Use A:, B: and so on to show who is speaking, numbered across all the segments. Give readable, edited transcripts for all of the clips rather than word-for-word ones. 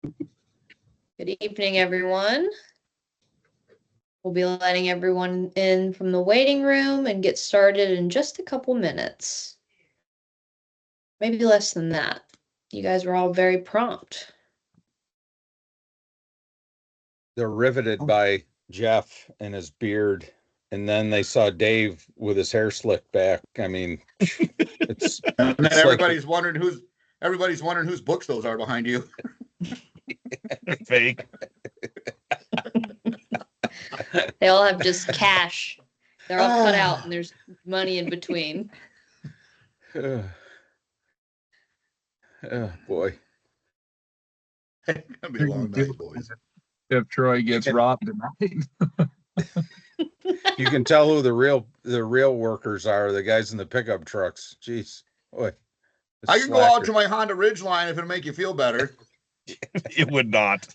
A: Good evening, everyone. We'll be letting everyone in from the waiting room and get started in just a couple minutes. Maybe less than that. You guys were all very prompt.
B: They're riveted by Jeff and his beard, and then they saw Dave with his hair slicked back. I mean, it's
C: and then everybody's wondering whose books those are behind you.
D: Fake.
A: They all have just cash. They're all cut out and there's money in between.
B: Oh boy.
C: It's gonna be a long night, boys.
E: If Troy gets robbed tonight.
B: You can tell who the real workers are, the guys in the pickup trucks. Jeez. Boy.
C: I can go out to my Honda Ridgeline if it'll make you feel better.
D: It would not.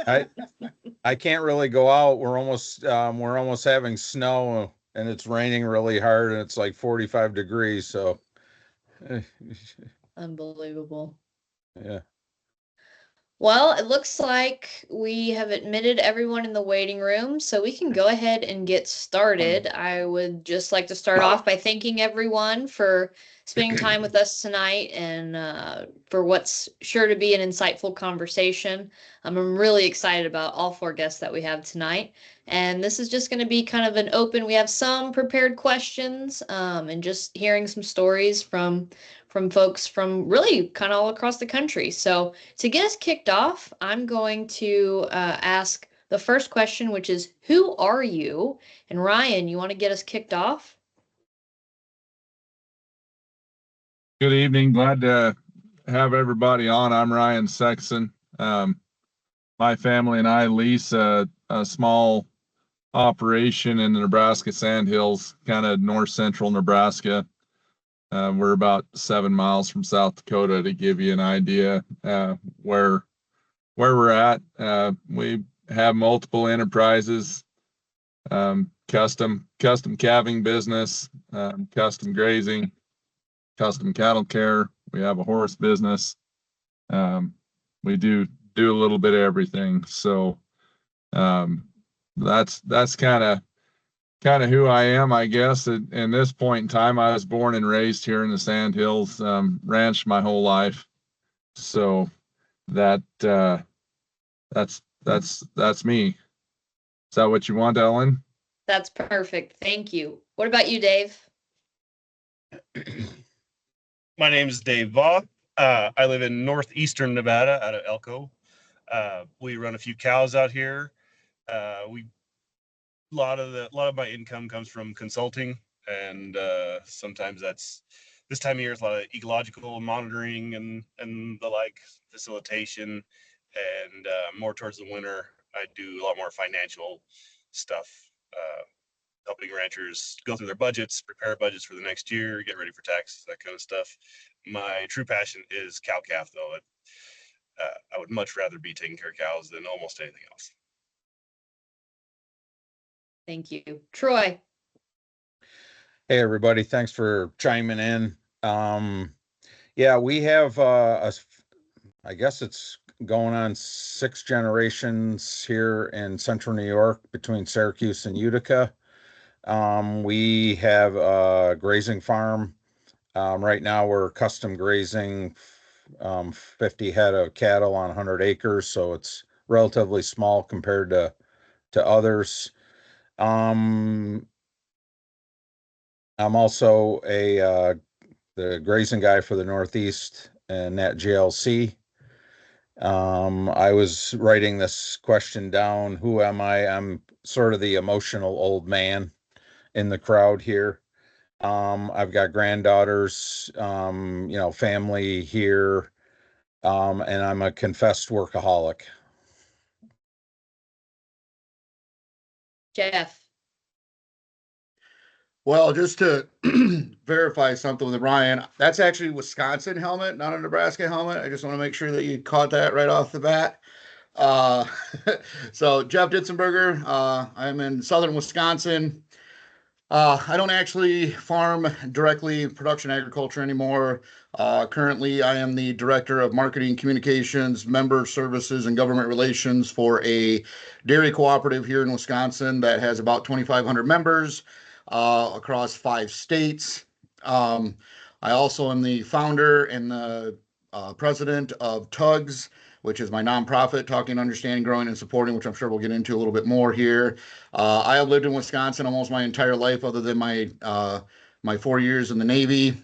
B: I can't really go out. We're almost having snow and it's raining really hard and it's like 45 degrees. So
A: Unbelievable.
B: Yeah.
A: Well, it looks like we have admitted everyone in the waiting room, so we can go ahead and get started. I would just like to start off by thanking everyone for spending time with us tonight and for what's sure to be an insightful conversation. I'm really excited about all four guests that we have tonight. And this is just going to be kind of an open, we have some prepared questions and just hearing some stories from folks from really kind of all across the country. So to get us kicked off, I'm going to ask the first question, which is, who are you? And Ryan, you want to get us kicked off?
E: Good evening. Glad to have everybody on. I'm Ryan Sexson. My family and I lease a small operation in the Nebraska Sandhills, kind of north central Nebraska. We're about 7 miles from South Dakota, to give you an idea where we're at. We have multiple enterprises, custom calving business, custom grazing, custom cattle care. We have a horse business. We do a little bit of everything. So that's kind of who I am, I guess. At this point in time, I was born and raised here in the Sandhills, ranched my whole life. So that's me. Is that what you want, Ellen?
A: That's perfect. Thank you. What about you, Dave?
D: My name is Dave Voth. I live in northeastern Nevada out of Elko. We run a few cows out here. A lot of my income comes from consulting, and sometimes that's this time of year is a lot of ecological monitoring and the like, facilitation, and more towards the winter I do a lot more financial stuff, helping ranchers go through their budgets, prepare budgets for the next year, get ready for taxes, that kind of stuff. My true passion is cow calf, though. I would much rather be taking care of cows than almost anything else.
A: Thank you. Troy.
B: Hey, everybody. Thanks for chiming in. Yeah, we have, I guess it's going on 6 generations here in central New York between Syracuse and Utica. We have a grazing farm. Right now we're custom grazing 50 head of cattle on 100 acres, so it's relatively small compared to others. I'm also the grazing guy for the Northeast and Nat GLC. I was writing this question down. Who am I? I'm sort of the emotional old man in the crowd here. I've got granddaughters, family here, and I'm a confessed workaholic.
A: Jeff.
C: Well, just to verify something with Ryan, that's actually a Wisconsin helmet, not a Nebraska helmet. I just want to make sure that you caught that right off the bat. So Jeff Ditzenberger, I'm in southern Wisconsin. I don't actually farm directly in production agriculture anymore. Currently, I am the director of marketing, communications, member services, and government relations for a dairy cooperative here in Wisconsin that has about 2,500 members across 5 states. I also am the founder and the president of Tugs, which is my nonprofit, Talking, Understanding, Growing, and Supporting, which I'm sure we'll get into a little bit more here. I have lived in Wisconsin almost my entire life, other than my 4 years in the Navy.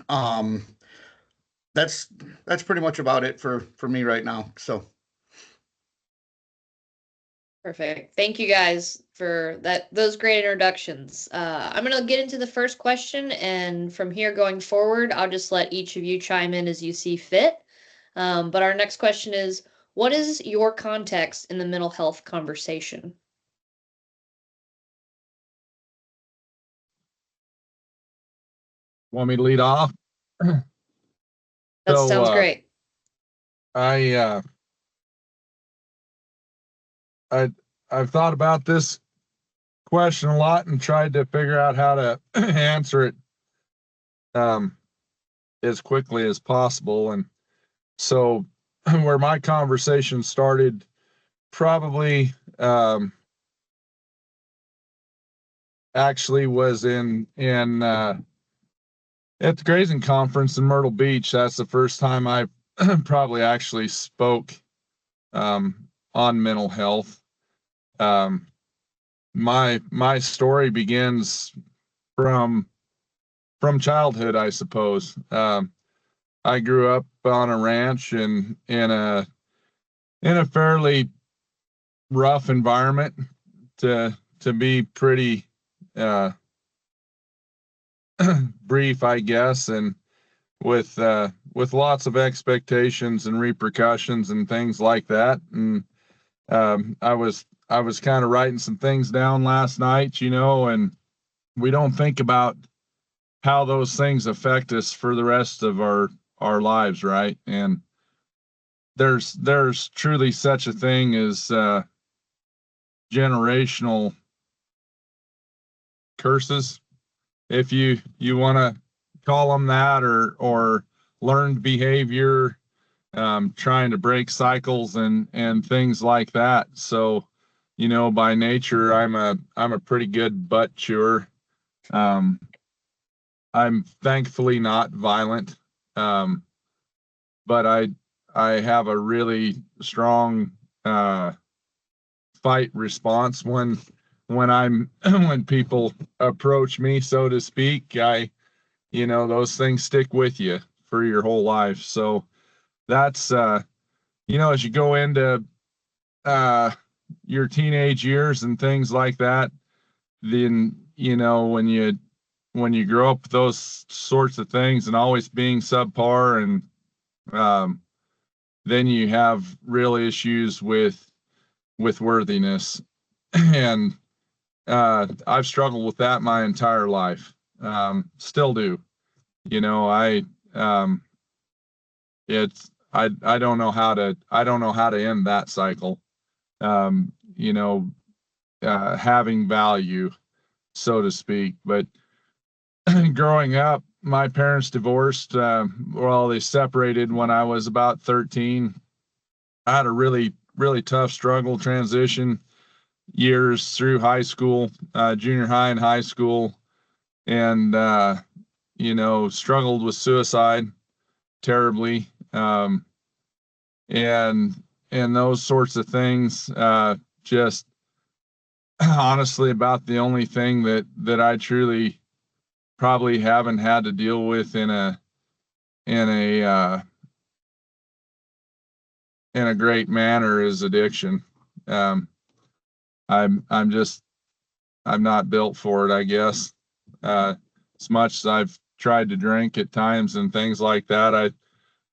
C: Um, that's pretty much about it for me right now. So
A: Perfect. Thank you guys for those great introductions. I'm going to get into the first question, and from here going forward, I'll just let each of you chime in as you see fit. But our next question is, what is your context in the mental health conversation?
E: Want me to lead off?
A: That
E: So,
A: sounds great.
E: I've thought about this question a lot and tried to figure out how to answer it as quickly as possible. And so where my conversation started probably actually was in at the grazing conference in Myrtle Beach. That's the first time I probably actually spoke on mental health. My story begins from childhood, I suppose. I grew up on a ranch in a fairly rough environment, to be pretty brief, I guess, and with lots of expectations and repercussions and things like that. And I was kind of writing some things down last night, and we don't think about how those things affect us for the rest of our lives, right? And there's truly such a thing as generational curses, if you want to call them that, or learned behavior, trying to break cycles and things like that. So, by nature, I'm a pretty good butt chewer. I'm thankfully not violent, but I have a really strong fight response when when people approach me, so to speak. Those things stick with you for your whole life. So that's as you go into your teenage years and things like that, then when you grow up with those sorts of things and always being subpar, and then you have real issues with worthiness. And I've struggled with that my entire life. Still do. I don't know how to end that cycle. Having value, so to speak. But growing up, my parents divorced. They separated when I was about 13. I had a really, really tough struggle transition years through high school, junior high and high school, and struggled with suicide terribly, and those sorts of things. Just honestly, about the only thing that I truly probably haven't had to deal with in a great manner is addiction. I'm not built for it, I guess. As much as I've tried to drink at times and things like that,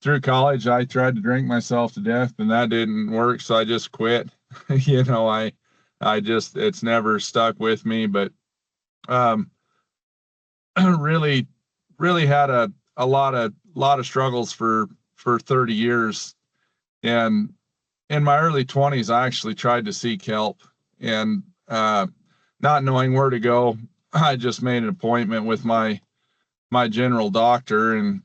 E: through college, I tried to drink myself to death, and that didn't work. So I just quit. It's never stuck with me, but, really, really had a lot of struggles for 30 years. And in my early 20s, I actually tried to seek help, and not knowing where to go, I just made an appointment with my general doctor, and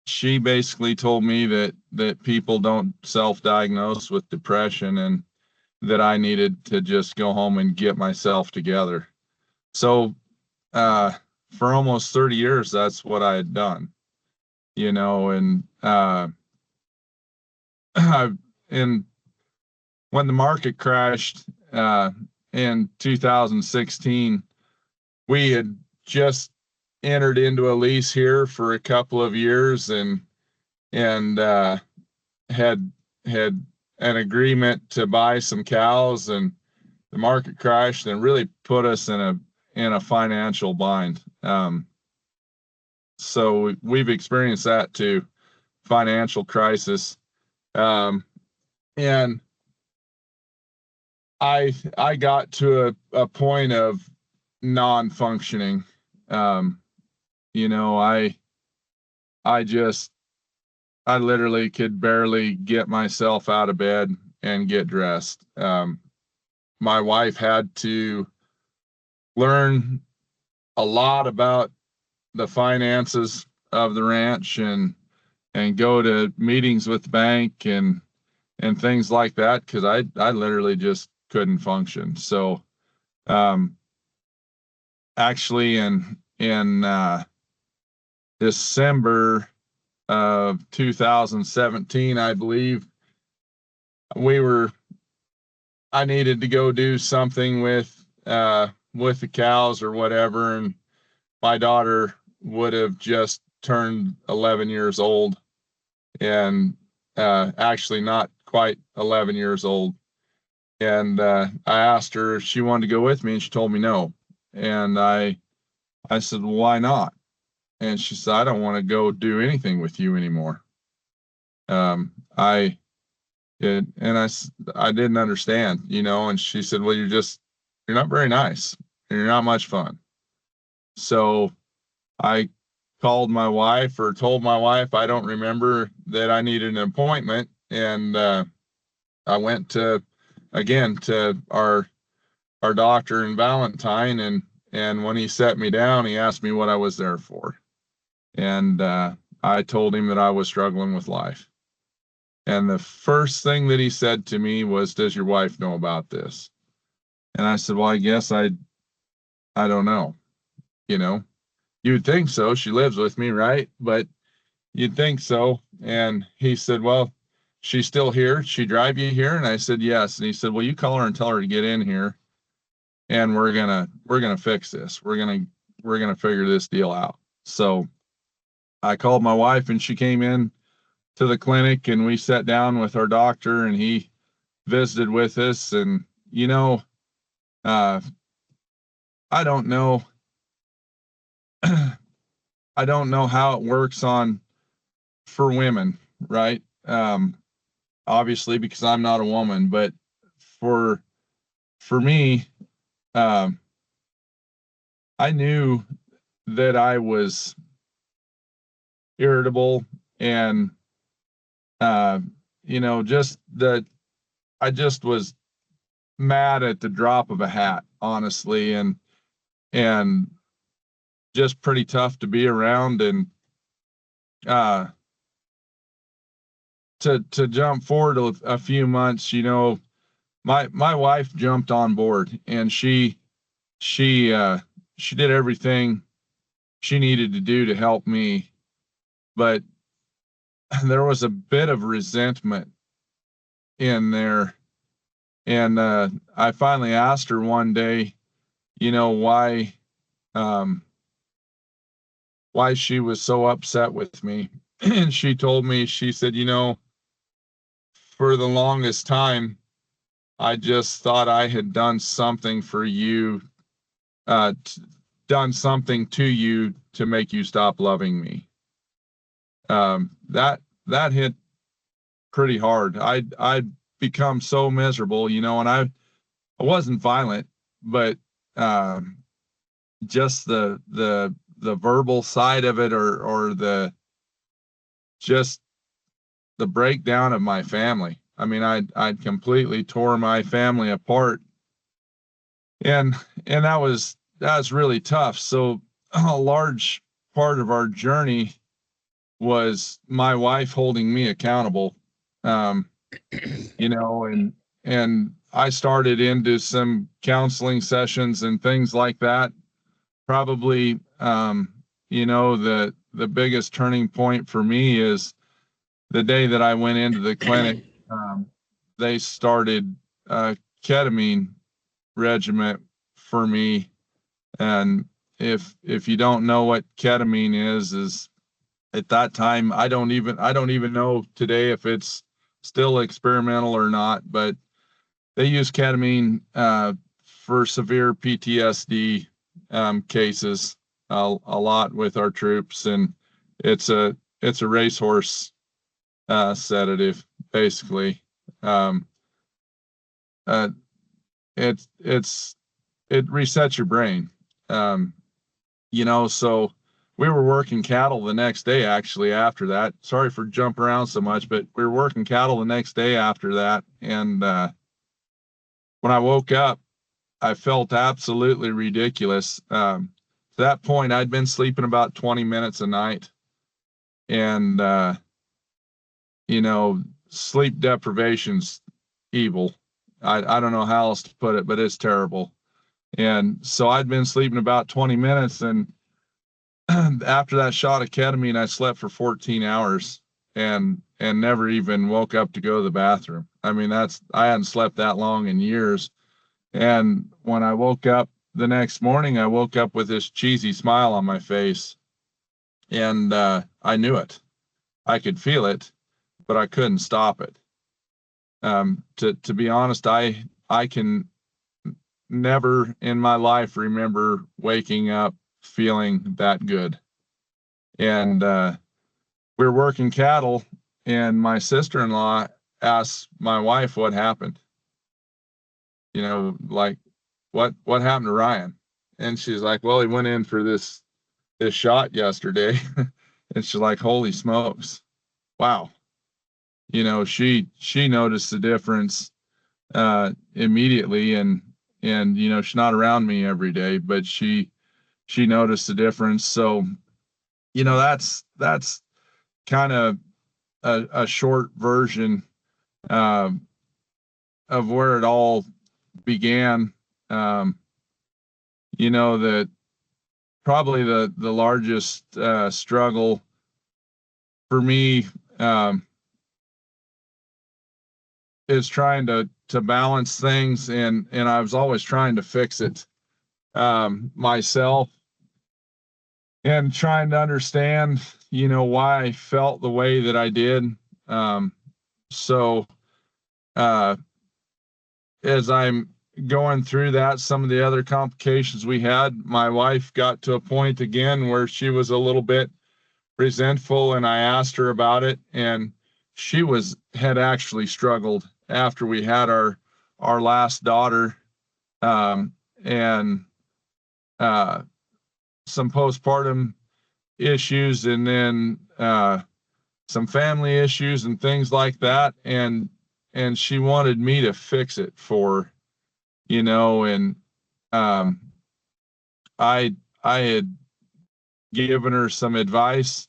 E: she basically told me that people don't self-diagnose with depression, and that I needed to just go home and get myself together. So for almost 30 years, that's what I had done, and and when the market crashed in 2016, we had just entered into a lease here for a couple of years, and had an agreement to buy some cows, and the market crashed and really put us in a financial bind. So we've experienced that too, financial crisis. And I got to a point of non-functioning. I literally could barely get myself out of bed and get dressed. My wife had to learn a lot about the finances of the ranch, and go to meetings with the bank and things like that, because I literally just couldn't function. So actually in December of 2017, I believe, I needed to go do something with the cows or whatever, and my daughter would have just turned 11 years old, and actually not quite 11 years old. And I asked her if she wanted to go with me, and she told me no. And I said, well, why not? And she said, I don't want to go do anything with you anymore. I didn't understand, and she said, well, you're not very nice, and you're not much fun. So I called my wife, or told my wife, I don't remember, that I needed an appointment. And I went to our doctor in Valentine, and when he set me down, he asked me what I was there for. And I told him that I was struggling with life. And the first thing that he said to me was, does your wife know about this? And I said, well, I guess I don't know. You'd think so. She lives with me, right? But you'd think so. And he said, well, she's still here. She drive you here? And I said, yes. And he said, well, you call her and tell her to get in here, and we're gonna fix this. We're gonna figure this deal out. So I called my wife, and she came in to the clinic, and we sat down with our doctor, and he visited with us. And I don't know I don't know how it works for women, right? Obviously, because I'm not a woman, but for me, I knew that I was irritable, and just that I just was mad at the drop of a hat, honestly, and just pretty tough to be around. And to jump forward a few months, my wife jumped on board, and she did everything she needed to do to help me. But there was a bit of resentment in there. And I finally asked her one day, why she was so upset with me. And she told me, she said, for the longest time, I just thought I had done something for you, done something to you to make you stop loving me. That hit pretty hard. I'd become so miserable, and I wasn't violent, but just the verbal side of it, or just the breakdown of my family. I mean, I'd completely tore my family apart, and that was that's really tough. So a large part of our journey was my wife holding me accountable. You know, and I started into some counseling sessions and things like that. Probably, you know, the biggest turning point for me is the day that I went into the clinic. They started a ketamine regimen for me, and if you don't know what ketamine is at that time, I don't even know today if it's still experimental or not, but they use ketamine for severe PTSD cases a lot with our troops, and it's a racehorse sedative basically. Um, uh, it resets your brain. You know, so we were working cattle the next day actually after that. Sorry for jumping around so much, but we were working cattle the next day after that, and when I woke up, I felt absolutely ridiculous. To that point, I'd been sleeping about 20 minutes a night, and you know, sleep deprivation's evil. I don't know how else to put it, but it's terrible. And so I'd been sleeping about 20 minutes, and after that shot of ketamine, I slept for 14 hours and never even woke up to go to the bathroom. I mean, I hadn't slept that long in years. And when I woke up the next morning, I woke up with this cheesy smile on my face, and I knew it. I could feel it, but I couldn't stop it. To be honest, I can never in my life remember waking up feeling that good. And we were working cattle, and my sister-in-law asked my wife what happened. You know, like, what happened to Ryan? And she's like, well, he went in for this shot yesterday. And she's like, holy smokes, wow. You know, she noticed the difference immediately, and you know, she's not around me every day, but she noticed the difference. So, you know, that's kind of a short version of where it all began. You know, that probably the largest struggle for me is trying to balance things, and I was always trying to fix it myself, and trying to understand, you know, why I felt the way that I did. So as I'm going through that, some of the other complications we had, my wife got to a point again where she was a little bit resentful, and I asked her about it, and she had actually struggled after we had our last daughter, and some postpartum issues, and then some family issues and things like that, and she wanted me to fix it for her, you know, and I had given her some advice,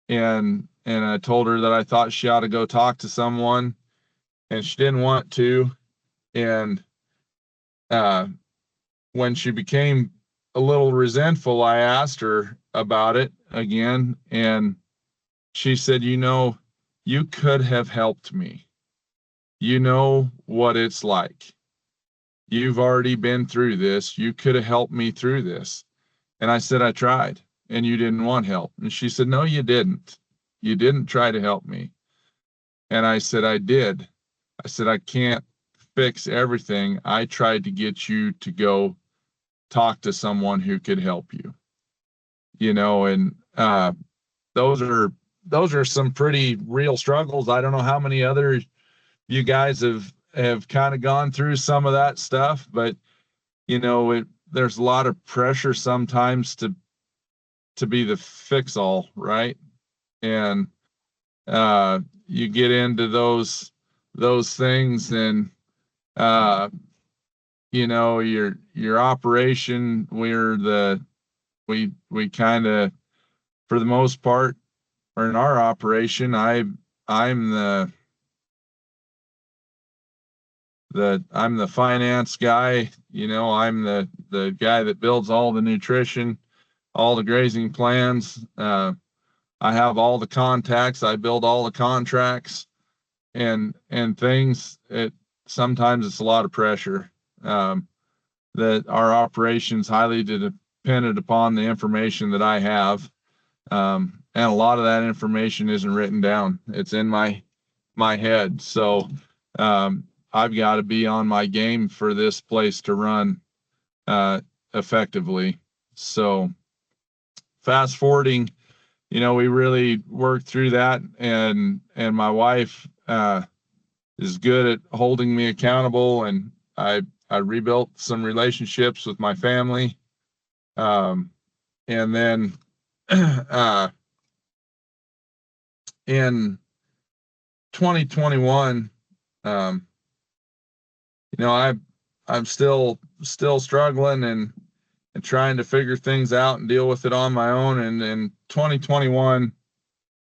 E: and I told her that I thought she ought to go talk to someone, and she didn't want to. And when she became a little resentful, I asked her about it again, and she said, you know, you could have helped me. You know what it's like. You've already been through this. You could have helped me through this. And I said, I tried, and you didn't want help. And she said, no, you didn't. You didn't try to help me. And I said, I did. I said, I can't fix everything. I tried to get you to go talk to someone who could help you, you know, and those are some pretty real struggles. I don't know how many other you guys have kind of gone through some of that stuff, but you know, there's a lot of pressure sometimes to be the fix all, right? And you get into those things, and you know, your operation, we kind of, for the most part, or in our operation, I'm I'm the finance guy. You know, I'm the guy that builds all the nutrition, all the grazing plans. I have all the contacts. I build all the contracts and things. Sometimes it's a lot of pressure. That our operations highly dependent upon the information that I have. And a lot of that information isn't written down. It's in my head. So I've got to be on my game for this place to run effectively. So fast forwarding, you know, we really worked through that, and my wife is good at holding me accountable, and I rebuilt some relationships with my family. And then in 2021, you know, I'm still struggling and trying to figure things out and deal with it on my own. And in 2021,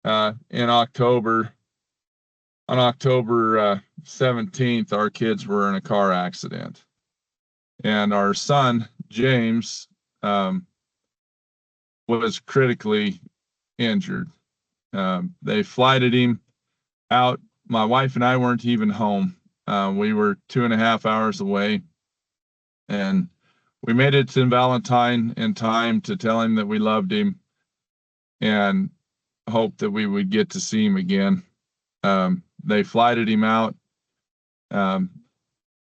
E: in October, on October 17th, our kids were in a car accident, and our son James was critically injured. They flighted him out. My wife and I weren't even home. We were 2.5 hours away, and we made it to Valentine in time to tell him that we loved him and hoped that we would get to see him again. They flighted him out.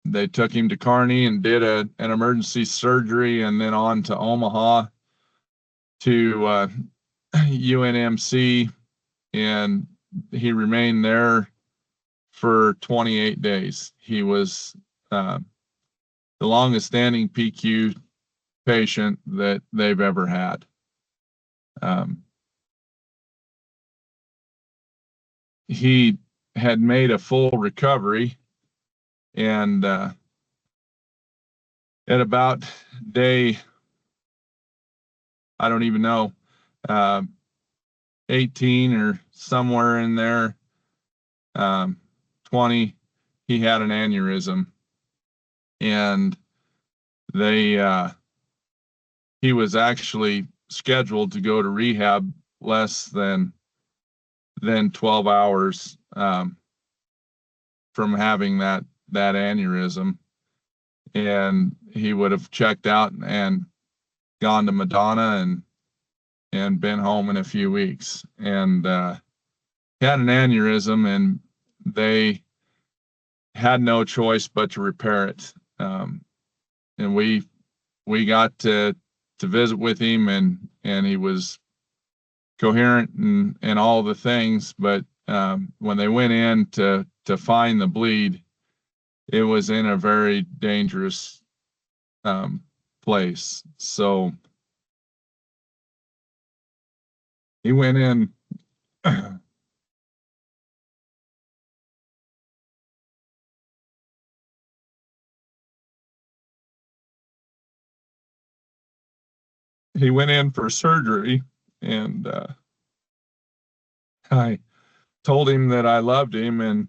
E: They took him to Kearney and did an emergency surgery, and then on to Omaha to UNMC, and he remained there for 28 days. He was the longest standing PQ patient that they've ever had. He had made a full recovery, and at about day, I don't even know, 18 or somewhere in there, 20, he had an aneurysm, and he was actually scheduled to go to rehab less than 12 hours from having that aneurysm, and he would have checked out and gone to Madonna and been home in a few weeks. And he had an aneurysm, and they had no choice but to repair it. And we got to visit with him, and he was coherent and all the things, but when they went in to find the bleed, it was in a very dangerous place. So he went in. He went in for surgery, and I told him that I loved him and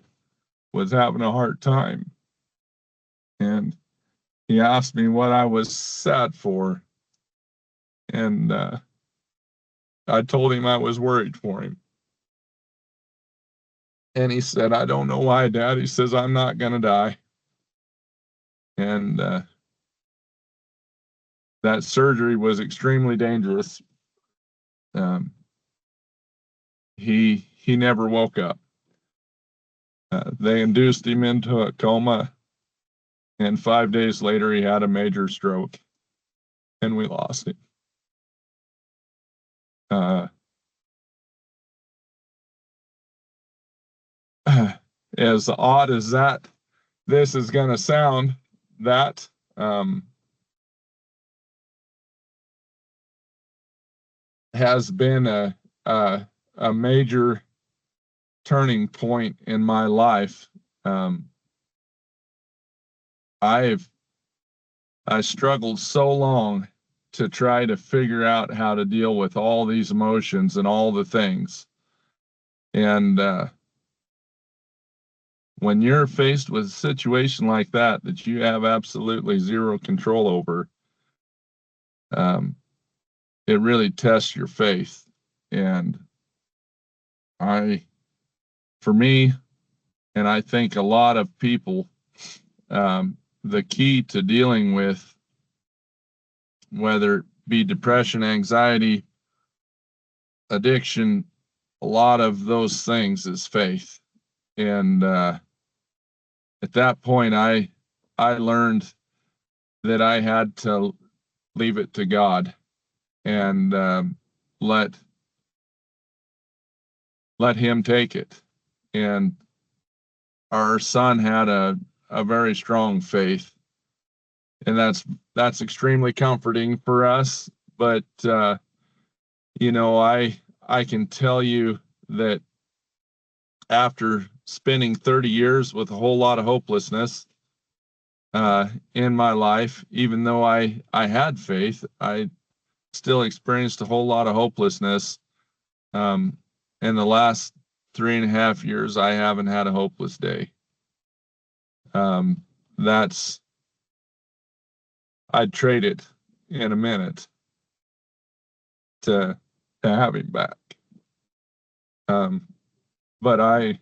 E: was having a hard time. And he asked me what I was sad for. And I told him I was worried for him. And he said, "I don't know why, Dad." He says, "I'm not going to die." And that surgery was extremely dangerous. He never woke up. They induced him into a coma, and 5 days later he had a major stroke, and we lost him. As odd as this is going to sound, that has been a major turning point in my life. I've I struggled so long to try to figure out how to deal with all these emotions and all the things. And when you're faced with a situation like that you have absolutely zero control over, it really tests your faith. And for me, and I think a lot of people, the key to dealing with whether it be depression, anxiety, addiction, a lot of those things is faith. And at that point, I learned that I had to leave it to God and let him take it. And our son had a very strong faith, and that's extremely comforting for us. But you know, I can tell you that after spending 30 years with a whole lot of hopelessness in my life, even though I had faith, I still experienced a whole lot of hopelessness. In the last 3.5 years, I haven't had a hopeless day. I'd trade it in a minute to have him back. But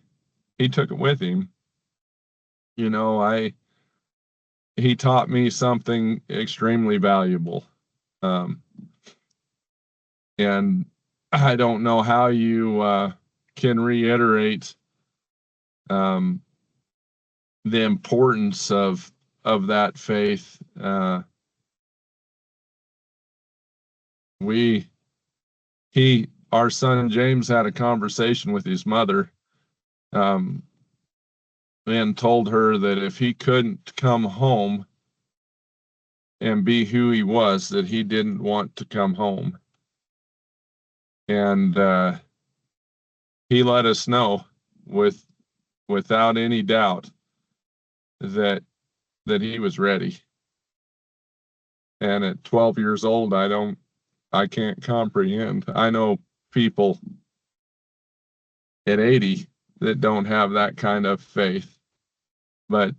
E: he took it with him. You know, he taught me something extremely valuable. And I don't know how you can reiterate the importance of that faith. Our son James had a conversation with his mother, and told her that if he couldn't come home and be who he was, that he didn't want to come home. And he let us know without any doubt that he was ready. And at 12 years old, I can't comprehend. I know people at 80 that don't have that kind of faith, but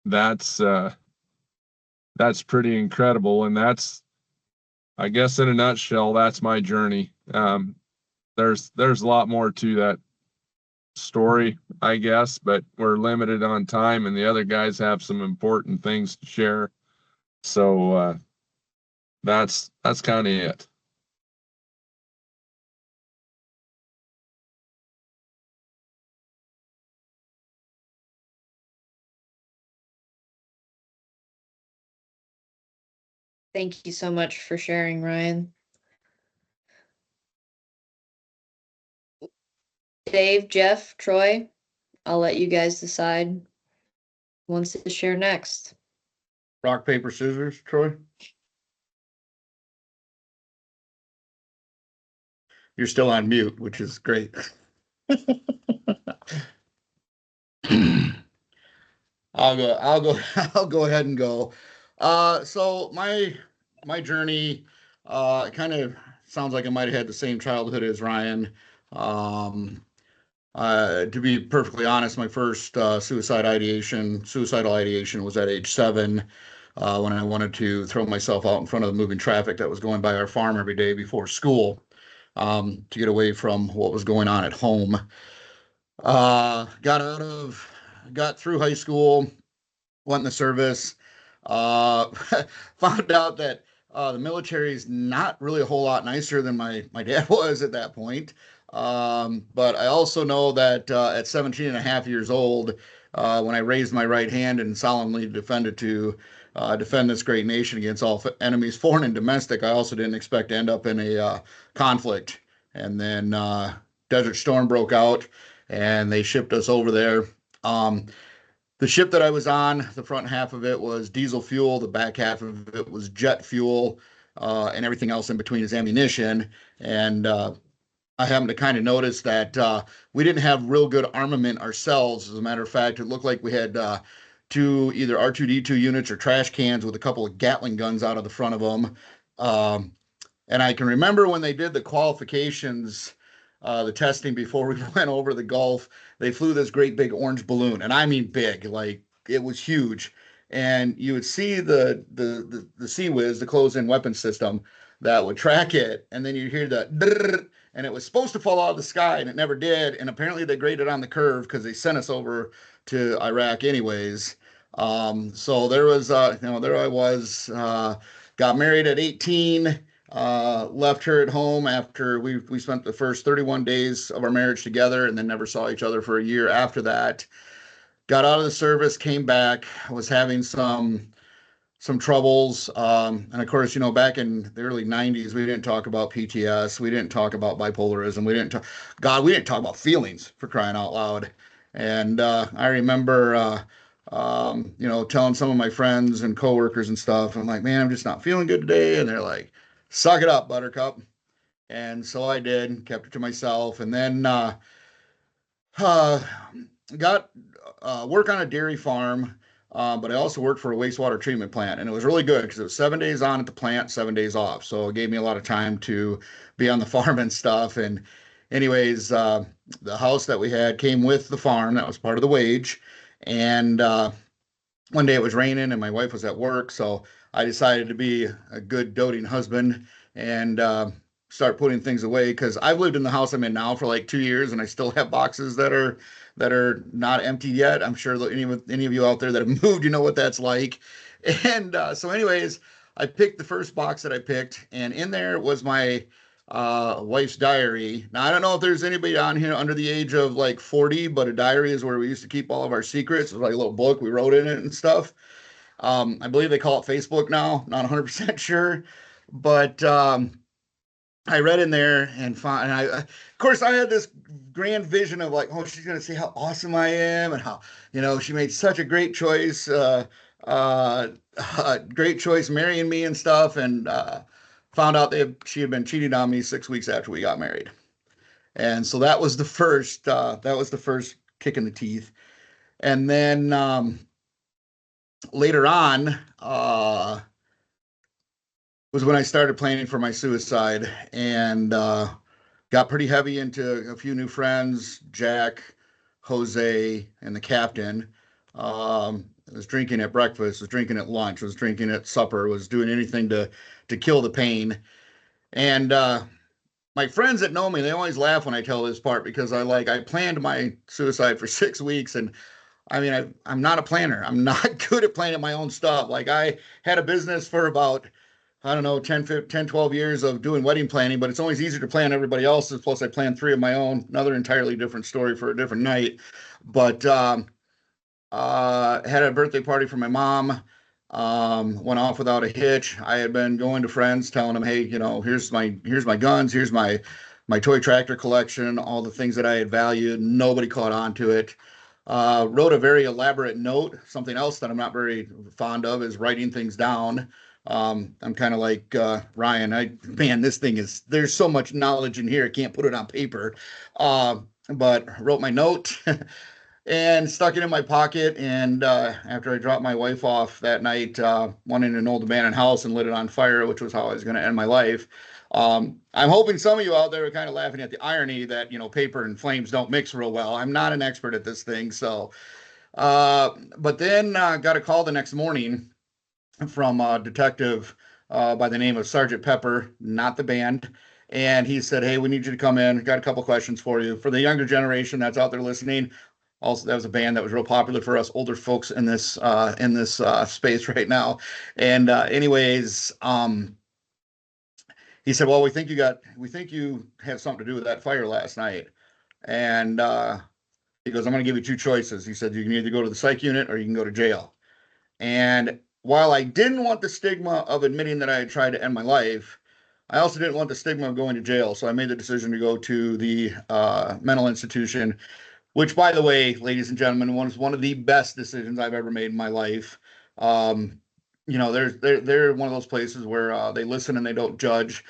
E: that's pretty incredible. And that's, I guess, in a nutshell, that's my journey. There's a lot more to that story, I guess, but we're limited on time, and the other guys have some important things to share. So that's kind of it.
A: Thank you so much for sharing, Ryan. Dave, Jeff, Troy, I'll let you guys decide who wants to share next.
C: Rock, paper, scissors, Troy? You're still on mute, which is great. I'll go ahead and go. So my journey kind of sounds like I might have had the same childhood as Ryan. To be perfectly honest, my first suicidal ideation was at age 7, when I wanted to throw myself out in front of the moving traffic that was going by our farm every day before school, to get away from what was going on at home. Got through high school, went in the service, found out that the military is not really a whole lot nicer than my dad was at that point. But I also know that at 17 and a half years old, when I raised my right hand and solemnly defend this great nation against all enemies, foreign and domestic, I also didn't expect to end up in a conflict. And then Desert Storm broke out, and they shipped us over there. The ship that I was on, the front half of it was diesel fuel, the back half of it was jet fuel, and everything else in between is ammunition. And I happened to kind of notice that we didn't have real good armament ourselves. As a matter of fact, it looked like we had two either R2D2 units or trash cans with a couple of Gatling guns out of the front of them. And I can remember when they did the qualifications, the testing before we went over the Gulf, they flew this great big orange balloon, and I mean big, like it was huge. And you would see the Sea Whiz, the closed-in weapon system that would track it, and then you hear the and it was supposed to fall out of the sky, and it never did. And apparently they graded on the curve because they sent us over to Iraq anyways. So there was, there I was, got married at 18. Left her at home after we spent the first 31 days of our marriage together, and then never saw each other for a year after that. Got out of the service, came back, was having some troubles, and of course, back in the early 90s, we didn't talk about PTS, we didn't talk about bipolarism, we didn't talk about feelings, for crying out loud. And I remember telling some of my friends and coworkers and stuff, I'm like, man, I'm just not feeling good today. And they're like, suck it up, Buttercup. And so I did, kept it to myself. And then got work on a dairy farm, but I also worked for a wastewater treatment plant. And it was really good because it was 7 days on at the plant, 7 days off. So it gave me a lot of time to be on the farm and stuff. And anyways, the house that we had came with the farm. That was part of the wage. And one day it was raining and my wife was at work. So I decided to be a good doting husband and start putting things away, because I've lived in the house I'm in now for like 2 years and I still have boxes that are not empty yet. I'm sure that any of you out there that have moved, you know what that's like. And so anyways, I picked the first box that I picked, and in there was my wife's diary. Now, I don't know if there's anybody on here under the age of like 40, but a diary is where we used to keep all of our secrets. It was like a little book we wrote in it and stuff. I believe they call it Facebook now, not 100% sure, but I read in there and found, and of course, I had this grand vision of like, oh, she's going to see how awesome I am and how, she made such a great choice, marrying me and stuff. And found out she had been cheating on me 6 weeks after we got married. And so that was the first kick in the teeth. And then later on, was when I started planning for my suicide, and got pretty heavy into a few new friends, Jack, Jose, and the captain. I was drinking at breakfast, was drinking at lunch, was drinking at supper, was doing anything to kill the pain. And my friends that know me, they always laugh when I tell this part, because I planned my suicide for 6 weeks, and I mean, I'm not a planner. I'm not good at planning my own stuff. Like, I had a business for about, I don't know, 10, 12 years of doing wedding planning, but it's always easier to plan everybody else's. Plus, I planned 3 of my own, another entirely different story for a different night. But had a birthday party for my mom, went off without a hitch. I had been going to friends telling them, hey, here's my guns, here's my toy tractor collection, all the things that I had valued. Nobody caught on to it. Wrote a very elaborate note. Something else that I'm not very fond of is writing things down. I'm kind of like Ryan. This thing there's so much knowledge in here, I can't put it on paper. But wrote my note and stuck it in my pocket. And after I dropped my wife off that night, went in an old abandoned house and lit it on fire, which was how I was going to end my life. I'm hoping some of you out there are kind of laughing at the irony that, paper and flames don't mix real well. I'm not an expert at this thing. So, but then got a call the next morning from a detective by the name of Sergeant Pepper, not the band. And he said, hey, we need you to come in. Got a couple questions for you. For the younger generation that's out there listening, also, that was a band that was real popular for us older folks in this space right now. And anyways, he said, well, we think you had something to do with that fire last night. And he goes, I'm going to give you 2 choices. He said, you can either go to the psych unit or you can go to jail. And while I didn't want the stigma of admitting that I had tried to end my life, I also didn't want the stigma of going to jail. So I made the decision to go to the mental institution, which, by the way, ladies and gentlemen, was one of the best decisions I've ever made in my life. They're one of those places where they listen and they don't judge.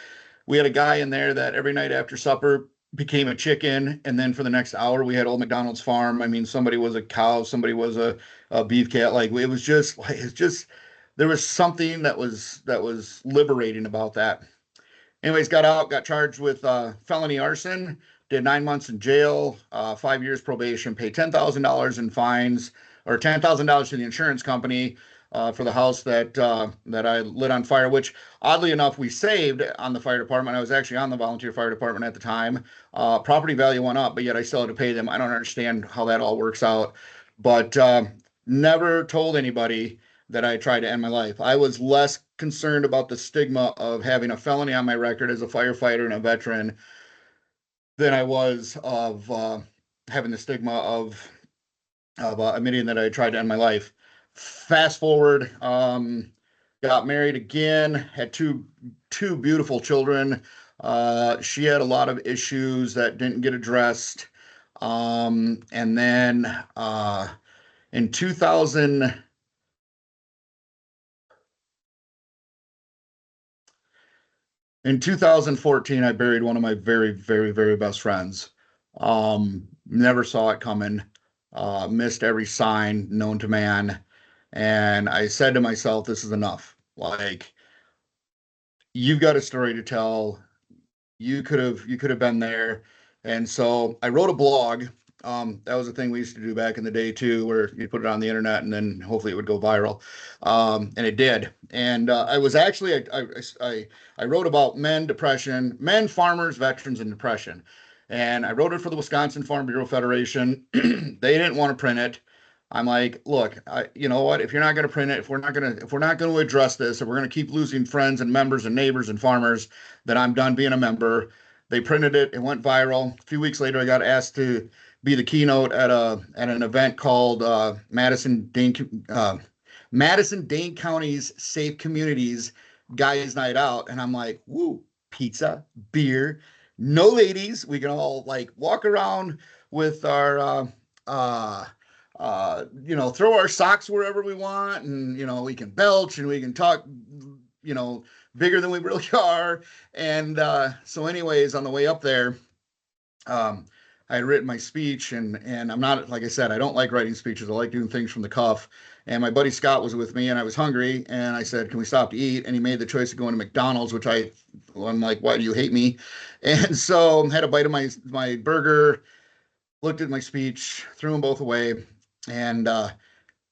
C: We had a guy in there that every night after supper, became a chicken, and then for the next hour we had Old McDonald's farm. I mean, somebody was a cow, somebody was a beef cat. Like it was just like it's just there was something that was liberating about that. Anyways, got out, got charged with felony arson, did 9 months in jail, 5 years probation, paid $10,000 in fines, or $10,000 to the insurance company for the house that I lit on fire, which oddly enough we saved on the fire department. I was actually on the volunteer fire department at the time. Property value went up, but yet I still had to pay them. I don't understand how that all works out, but never told anybody that I tried to end my life. I was less concerned about the stigma of having a felony on my record as a firefighter and a veteran than I was of having the stigma of admitting that I tried to end my life. Fast forward, got married again, had two beautiful children. She had a lot of issues that didn't get addressed. And then in 2000, in 2014, I buried one of my very, very, very best friends. Never saw it coming. Missed every sign known to man. And I said to myself, this is enough. Like, you've got a story to tell. You could have been there. And so I wrote a blog. That was a thing we used to do back in the day too, where you put it on the internet and then hopefully it would go viral. And it did. And I was actually I wrote about men, depression, men, farmers, veterans, and depression. And I wrote it for the Wisconsin Farm Bureau Federation. They didn't want to print it. I'm like, look, you know what? If you're not going to print it, if we're not going to address this, if we're going to keep losing friends and members and neighbors and farmers, then I'm done being a member. They printed it. It went viral. A few weeks later, I got asked to be the keynote at an event called Madison-Dane County's Safe Communities Guys Night Out, and I'm like, woo, pizza, beer, no ladies. We can all like walk around with our throw our socks wherever we want, and we can belch and we can talk, bigger than we really are. And so anyways, on the way up there, I had written my speech, and I'm not, like I said, I don't like writing speeches. I like doing things from the cuff. And my buddy Scott was with me, and I was hungry, and I said, can we stop to eat? And he made the choice of going to McDonald's, which I'm like, why do you hate me? And so had a bite of my burger, looked at my speech, threw them both away. And they're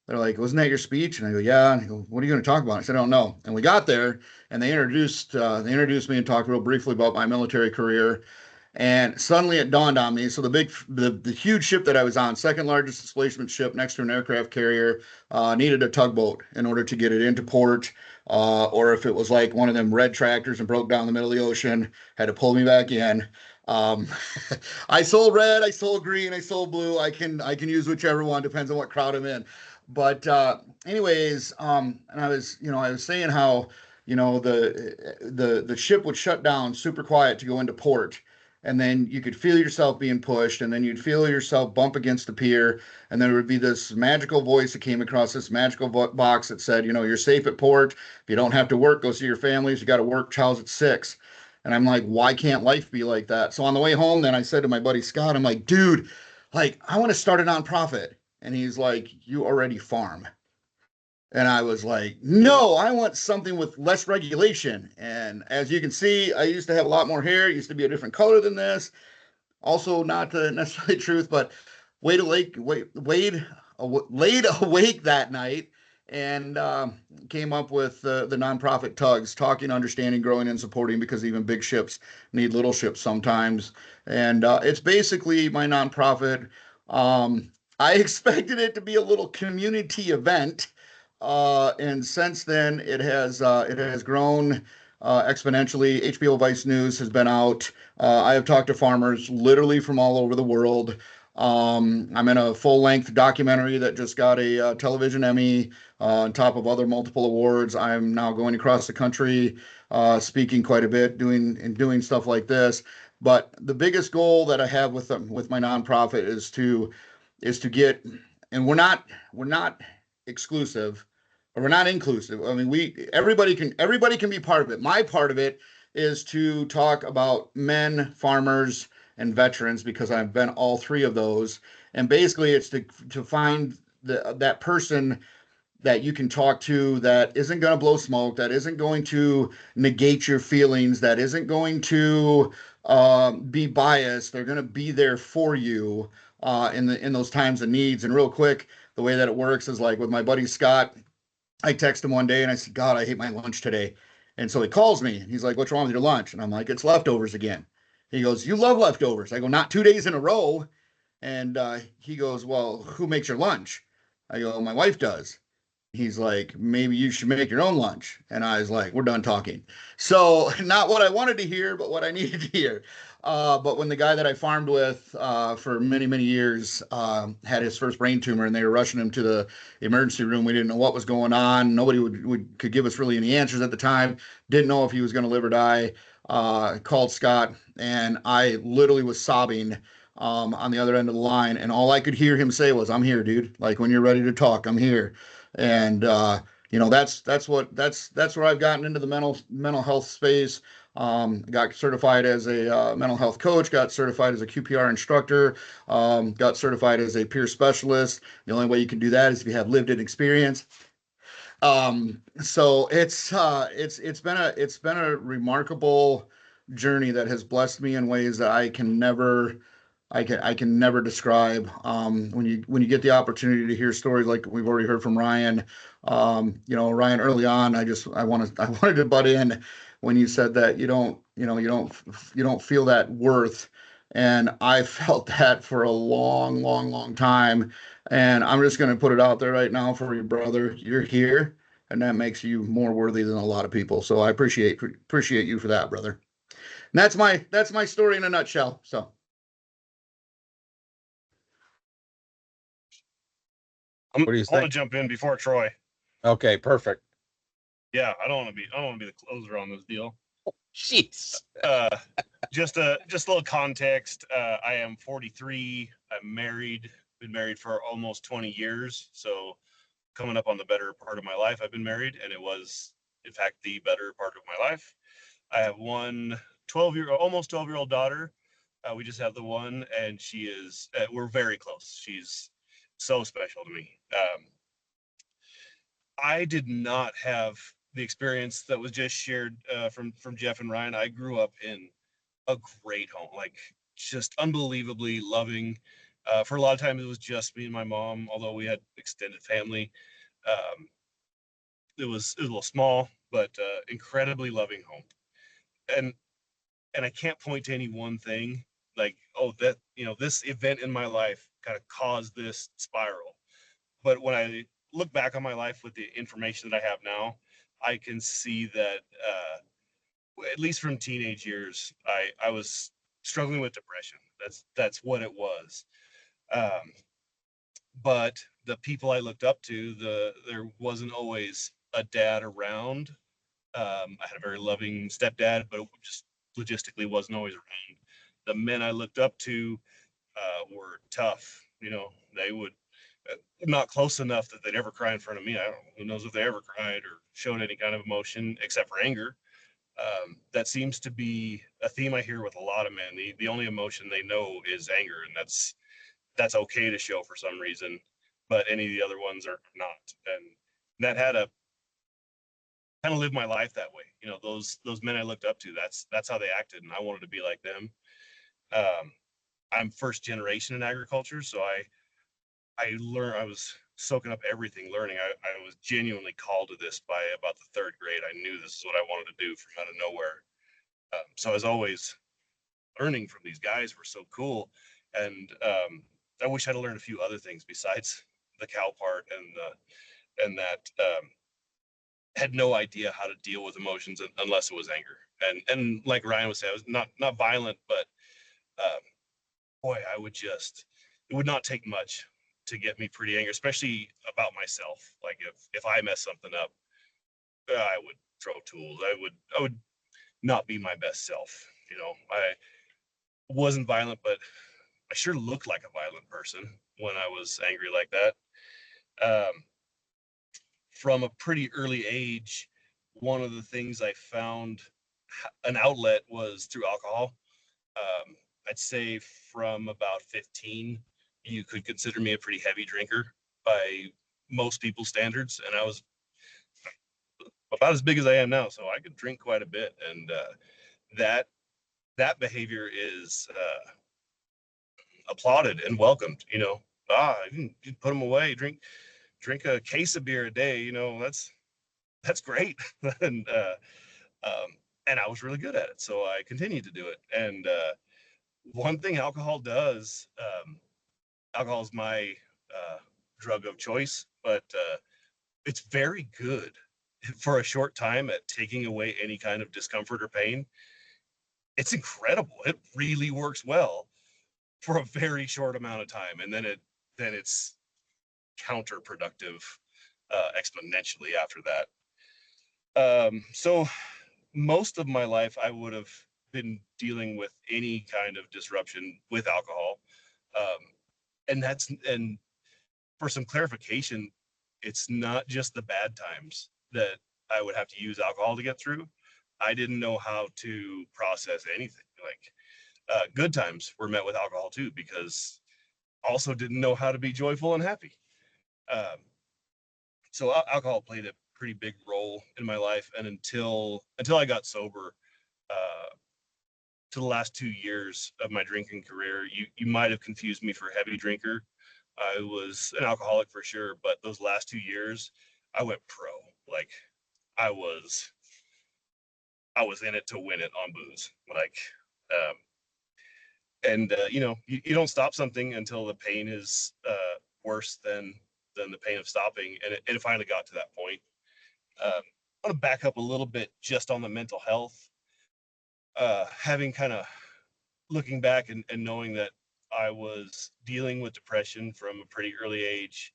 C: like, wasn't that your speech? And I go, yeah. And I go, what are you going to talk about? I said, I don't know. And we got there, and they introduced me and talked real briefly about my military career. And suddenly it dawned on me. So the huge ship that I was on, second largest displacement ship next to an aircraft carrier, needed a tugboat in order to get it into port. Or if it was like one of them red tractors and broke down the middle of the ocean, had to pull me back in. I sold red, I sold green, I sold blue. I can use whichever one, depends on what crowd I'm in. But anyways, and I was saying how the ship would shut down super quiet to go into port. And then you could feel yourself being pushed, and then you'd feel yourself bump against the pier, and there would be this magical voice that came across this magical box that said, you're safe at port. If you don't have to work, go see your families. You got to work. Child's at 6. And I'm like, why can't life be like that? So on the way home, then I said to my buddy Scott, I'm like, dude, like, I want to start a nonprofit. And he's like, you already farm. And I was like, no, I want something with less regulation. And as you can see, I used to have a lot more hair. It used to be a different color than this. Also, not necessarily the truth, but laid awake that night and came up with the nonprofit Tugs, talking, understanding, growing, and supporting, because even big ships need little ships sometimes. And it's basically my nonprofit. I expected it to be a little community event. And since then, it has grown exponentially. HBO Vice News has been out. I have talked to farmers literally from all over the world. I'm in a full-length documentary that just got a television Emmy on top of other multiple awards. I'm now going across the country, speaking quite a bit, doing stuff like this. But the biggest goal that I have with my nonprofit is to get, and we're not exclusive, or we're not inclusive. I mean, everybody can be part of it. My part of it is to talk about men, farmers, and veterans, because I've been all three of those. And basically it's to find that person that you can talk to that isn't going to blow smoke, that isn't going to negate your feelings, that isn't going to be biased. They're going to be there for you in those times of needs. And real quick, the way that it works is like with my buddy Scott. I text him one day and I said, God, I hate my lunch today. And so he calls me and he's like, what's wrong with your lunch? And I'm like, it's leftovers again. He goes, you love leftovers. I go, not 2 days in a row. And he goes, well, who makes your lunch? I go, my wife does. He's like, maybe you should make your own lunch. And I was like, we're done talking. So not what I wanted to hear, but what I needed to hear. But when the guy that I farmed with for many, many years had his first brain tumor and they were rushing him to the emergency room, we didn't know what was going on. Nobody could give us really any answers at the time. Didn't know if he was going to live or die. Called Scott and I literally was sobbing on the other end of the line. And all I could hear him say was, I'm here, dude. Like when you're ready to talk, I'm here. And that's where I've gotten into the mental health space. Got certified as a mental health coach, got certified as a QPR instructor, got certified as a peer specialist. The only way you can do that is if you have lived experience. So it's been a remarkable journey that has blessed me in ways that I can never describe. When you get the opportunity to hear stories like we've already heard from Ryan, Ryan early on, I wanted to butt in when you said that you don't feel that worth, and I felt that for a long, long, long time. And I'm just going to put it out there right now for you, brother. You're here, and that makes you more worthy than a lot of people. So I appreciate you for that, brother. And that's my story in a nutshell. So.
B: What do you
D: I want to
B: think?
D: jump in before Troy.
B: Okay, perfect.
D: Yeah, I don't want to be the closer on this deal.
B: Jeez.
D: Just a little context. I am 43. I'm married. Been married for almost 20 years. So coming up on the better part of my life, I've been married, and it was, in fact, the better part of my life. I have one almost 12-year-old daughter. We just have the one, and she is. We're very close. She's so special to me. I did not have the experience that was just shared from Jeff and Ryan. I grew up in a great home, like just unbelievably loving. For a lot of time, it was just me and my mom, although we had extended family. It was a little small, but incredibly loving home. And I can't point to any one thing like, oh, that this event in my life kind of caused this spiral. But when I look back on my life with the information that I have now, I can see that at least from teenage years, I was struggling with depression. That's what it was. But the people I looked up to, there wasn't always a dad around. I had a very loving stepdad, but it just logistically wasn't always around. The men I looked up to were tough. They would not close enough that they'd ever cry in front of me. I don't know, who knows if they ever cried or showed any kind of emotion except for anger. That seems to be a theme I hear with a lot of men. The only emotion they know is anger, and that's okay to show for some reason, but any of the other ones are not. And that had a kind of lived my life that way. Those men I looked up to, that's how they acted, and I wanted to be like them. I'm first generation in agriculture, so I was soaking up everything, learning. I was genuinely called to this by about the third grade. I knew this is what I wanted to do from out of nowhere. So I was always learning from these guys who were so cool. And I wish I'd learned a few other things besides the cow part and that had no idea how to deal with emotions unless it was anger. And like Ryan was saying, I was not violent, but boy, it would not take much to get me pretty angry, especially about myself. Like if I mess something up, I would throw tools. I would not be my best self. I wasn't violent, but I sure looked like a violent person when I was angry like that. From a pretty early age, one of the things I found an outlet was through alcohol. I'd say from about 15, you could consider me a pretty heavy drinker by most people's standards. And I was about as big as I am now, so I could drink quite a bit. And that behavior is applauded and welcomed. You can put them away, drink a case of beer a day. That's great. and and I was really good at it, so I continued to do it. And one thing alcohol does, alcohol is my drug of choice, but it's very good for a short time at taking away any kind of discomfort or pain. It's incredible. It really works well for a very short amount of time, and then it's counterproductive exponentially after that. So most of my life I would have been dealing with any kind of disruption with alcohol, and for some clarification, it's not just the bad times that I would have to use alcohol to get through. I didn't know how to process anything. Like good times were met with alcohol too, because also didn't know how to be joyful and happy. So alcohol played a pretty big role in my life, and until I got sober, to the last 2 years of my drinking career, you might have confused me for a heavy drinker. I was an alcoholic for sure, but those last 2 years, I went pro. Like I was in it to win it on booze. Like, you don't stop something until the pain is worse than the pain of stopping, and it finally got to that point. I want to back up a little bit just on the mental health. Having kind of looking back and knowing that I was dealing with depression from a pretty early age,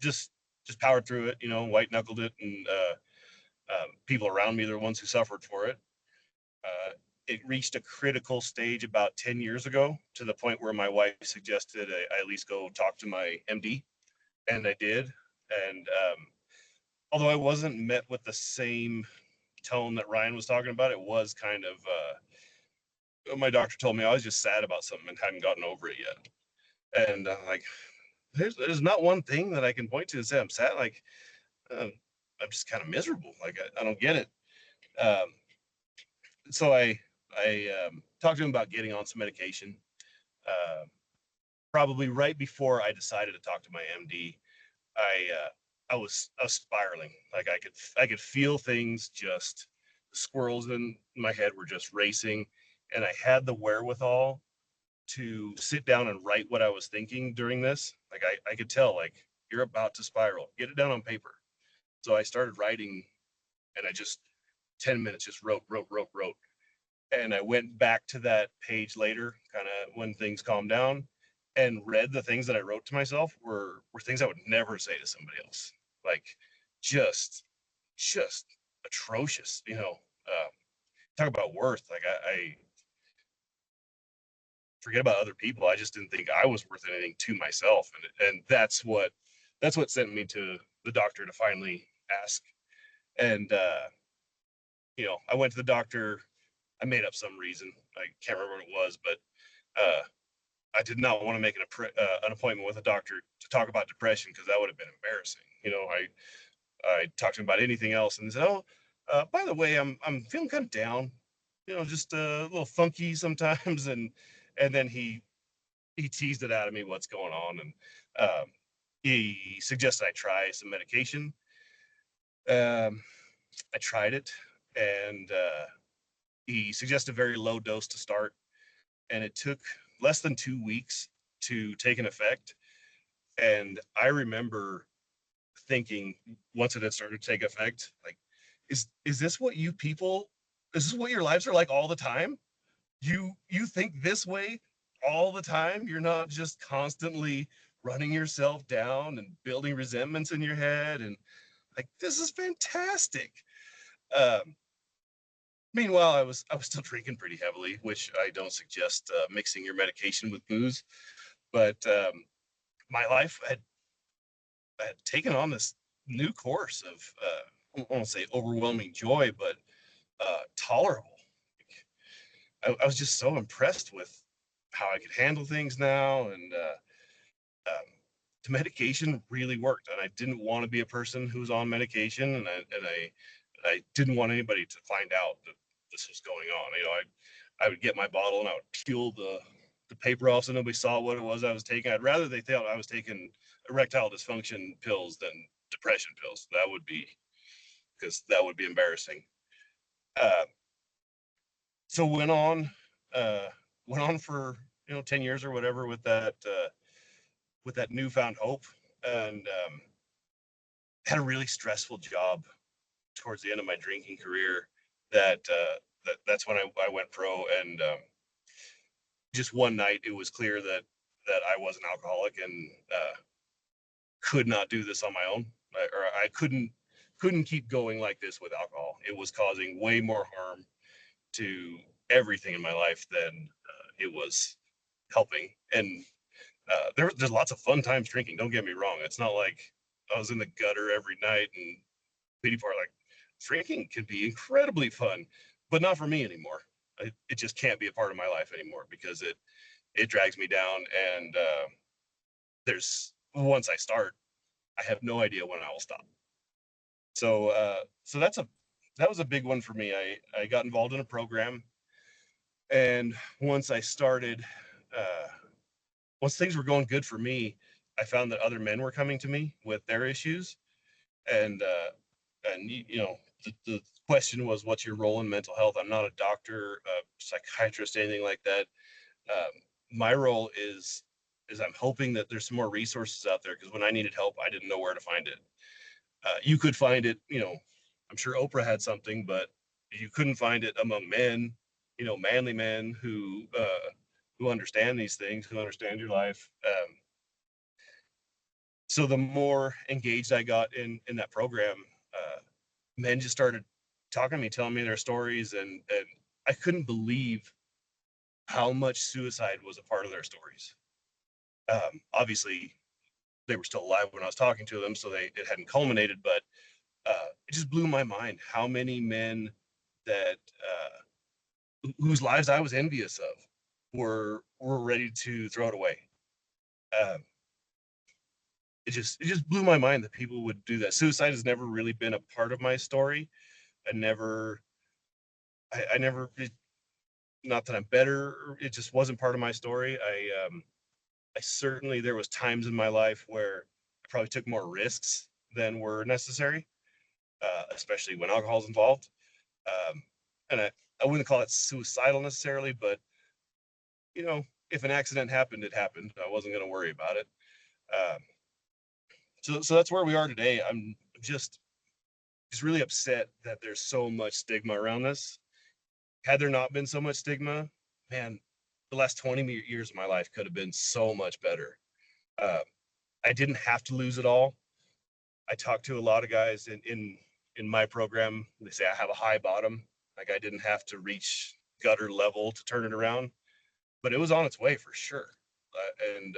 D: just powered through it, white knuckled it, and people around me, they're the ones who suffered for it. It reached a critical stage about 10 years ago, to the point where my wife suggested I at least go talk to my MD, and I did. And although I wasn't met with the same tone that Ryan was talking about, it was kind of my doctor told me I was just sad about something and hadn't gotten over it yet. And like, there's not one thing that I can point to and say I'm sad. Like, I'm just kind of miserable. Like I don't get it. So I talked to him about getting on some medication. Probably right before I decided to talk to my MD, I was spiraling. Like I could feel things, just the squirrels in my head were just racing, and I had the wherewithal to sit down and write what I was thinking during this. Like I could tell, like, you're about to spiral. Get it down on paper. So I started writing, and I just 10 minutes just wrote. And I went back to that page later, kind of when things calmed down, and read the things that I wrote to myself were things I would never say to somebody else. Like just atrocious, talk about worth. Like I forget about other people. I just didn't think I was worth anything to myself. And that's what sent me to the doctor to finally ask. And, I went to the doctor. I made up some reason. I can't remember what it was, but I did not want to make an appointment with a doctor to talk about depression, because that would have been embarrassing. I talked to him about anything else, and he said, "Oh, by the way, I'm feeling kind of down, just a little funky sometimes." And then he teased it out of me what's going on, and he suggested I try some medication. I tried it, and he suggested a very low dose to start, and it took less than 2 weeks to take an effect. And I remember thinking, once it had started to take effect, like, is this what you people, is this what your lives are like all the time? You think this way all the time? You're not just constantly running yourself down and building resentments in your head, and like, this is fantastic. Meanwhile, I was still drinking pretty heavily, which I don't suggest mixing your medication with booze. But my life had taken on this new course of, I won't say overwhelming joy, but tolerable. I was just so impressed with how I could handle things now, and the medication really worked. And I didn't want to be a person who was on medication, and I didn't want anybody to find out that this was going on. I would get my bottle and I would peel the paper off so nobody saw what it was I was taking. I'd rather they thought I was taking erectile dysfunction pills than depression pills. Because that would be embarrassing. Uh, so went on for 10 years or whatever with that newfound hope, and had a really stressful job towards the end of my drinking career. That's when I went pro, and just one night it was clear that I was an alcoholic, and could not do this on my own, or I couldn't keep going like this with alcohol. It was causing way more harm to everything in my life than it was helping. And there's lots of fun times drinking. Don't get me wrong. It's not like I was in the gutter every night and people are like, drinking can be incredibly fun, but not for me anymore. It just can't be a part of my life anymore because it drags me down. And once I start, I have no idea when I will stop. So that was a big one for me. I got involved in a program, and once I started, once things were going good for me, I found that other men were coming to me with their issues, and the question was, what's your role in mental health? I'm not a doctor, a psychiatrist, anything like that. My role is I'm hoping that there's some more resources out there, because when I needed help, I didn't know where to find it. You could find it, I'm sure Oprah had something, but you couldn't find it among men, manly men who understand these things, who understand your life. So the more engaged I got in that program, men just started talking to me, telling me their stories, and I couldn't believe how much suicide was a part of their stories. Obviously, they were still alive when I was talking to them, so it hadn't culminated, but it just blew my mind how many men that whose lives I was envious of were ready to throw it away. It just blew my mind that people would do that. Suicide has never really been a part of my story. I never, not that I'm better. It just wasn't part of my story. I certainly, there was times in my life where I probably took more risks than were necessary, especially when alcohol's involved. And I wouldn't call it suicidal necessarily, but if an accident happened, it happened. I wasn't going to worry about it. So that's where we are today. I'm just really upset that there's so much stigma around this. Had there not been so much stigma, man, the last 20 years of my life could have been so much better. I didn't have to lose it all. I talked to a lot of guys in my program. They say I have a high bottom. Like, I didn't have to reach gutter level to turn it around, but it was on its way for sure. And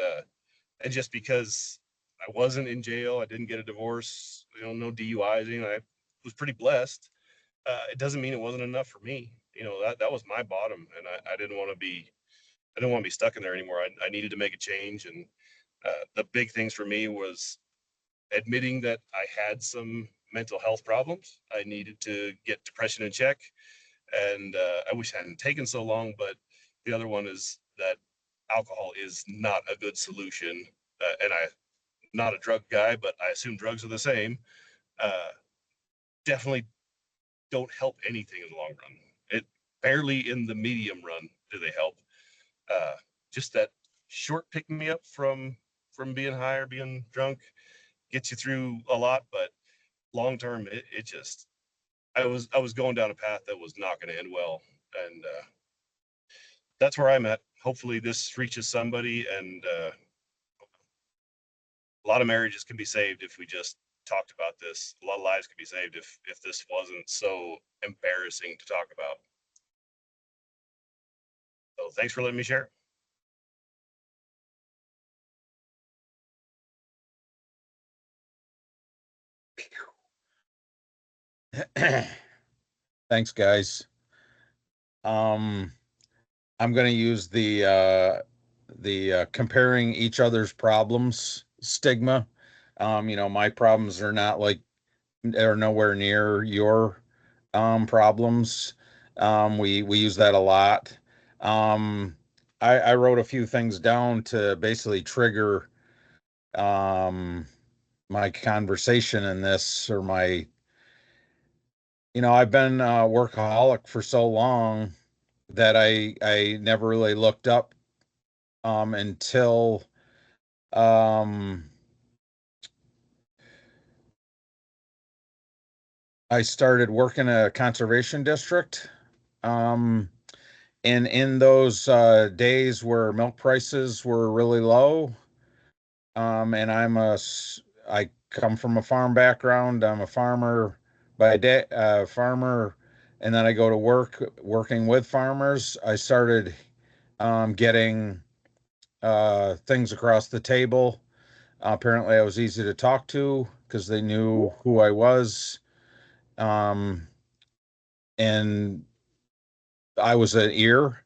D: just because I wasn't in jail, I didn't get a divorce, no DUIs, I was pretty blessed. It doesn't mean it wasn't enough for me. That was my bottom, and I didn't want to be stuck in there anymore. I needed to make a change, and the big things for me was admitting that I had some mental health problems. I needed to get depression in check, and I wish I hadn't taken so long. But the other one is that alcohol is not a good solution, and I'm not a drug guy, but I assume drugs are the same. Definitely don't help anything in the long run. It barely in the medium run do they help. Just that short pick me up from being high or being drunk gets you through a lot, but long term, it just, I was going down a path that was not going to end well, and that's where I'm at. Hopefully, this reaches somebody, and a lot of marriages can be saved if we just talked about this. A lot of lives could be saved if this wasn't so embarrassing to talk about. So thanks for letting me share.
B: Thanks, guys. I'm going to use the comparing each other's problems stigma. My problems are not like, they're nowhere near your problems. We use that a lot. Um, I wrote a few things down to basically trigger um, my conversation in this, or I've been a workaholic for so long that I never really looked up until um, I started working a conservation district. Um, and in those days where milk prices were really low, and I come from a farm background. I'm a farmer by day, farmer, and then I go to work working with farmers. I started getting things across the table. Apparently, I was easy to talk to because they knew who I was. Um, and I was an ear.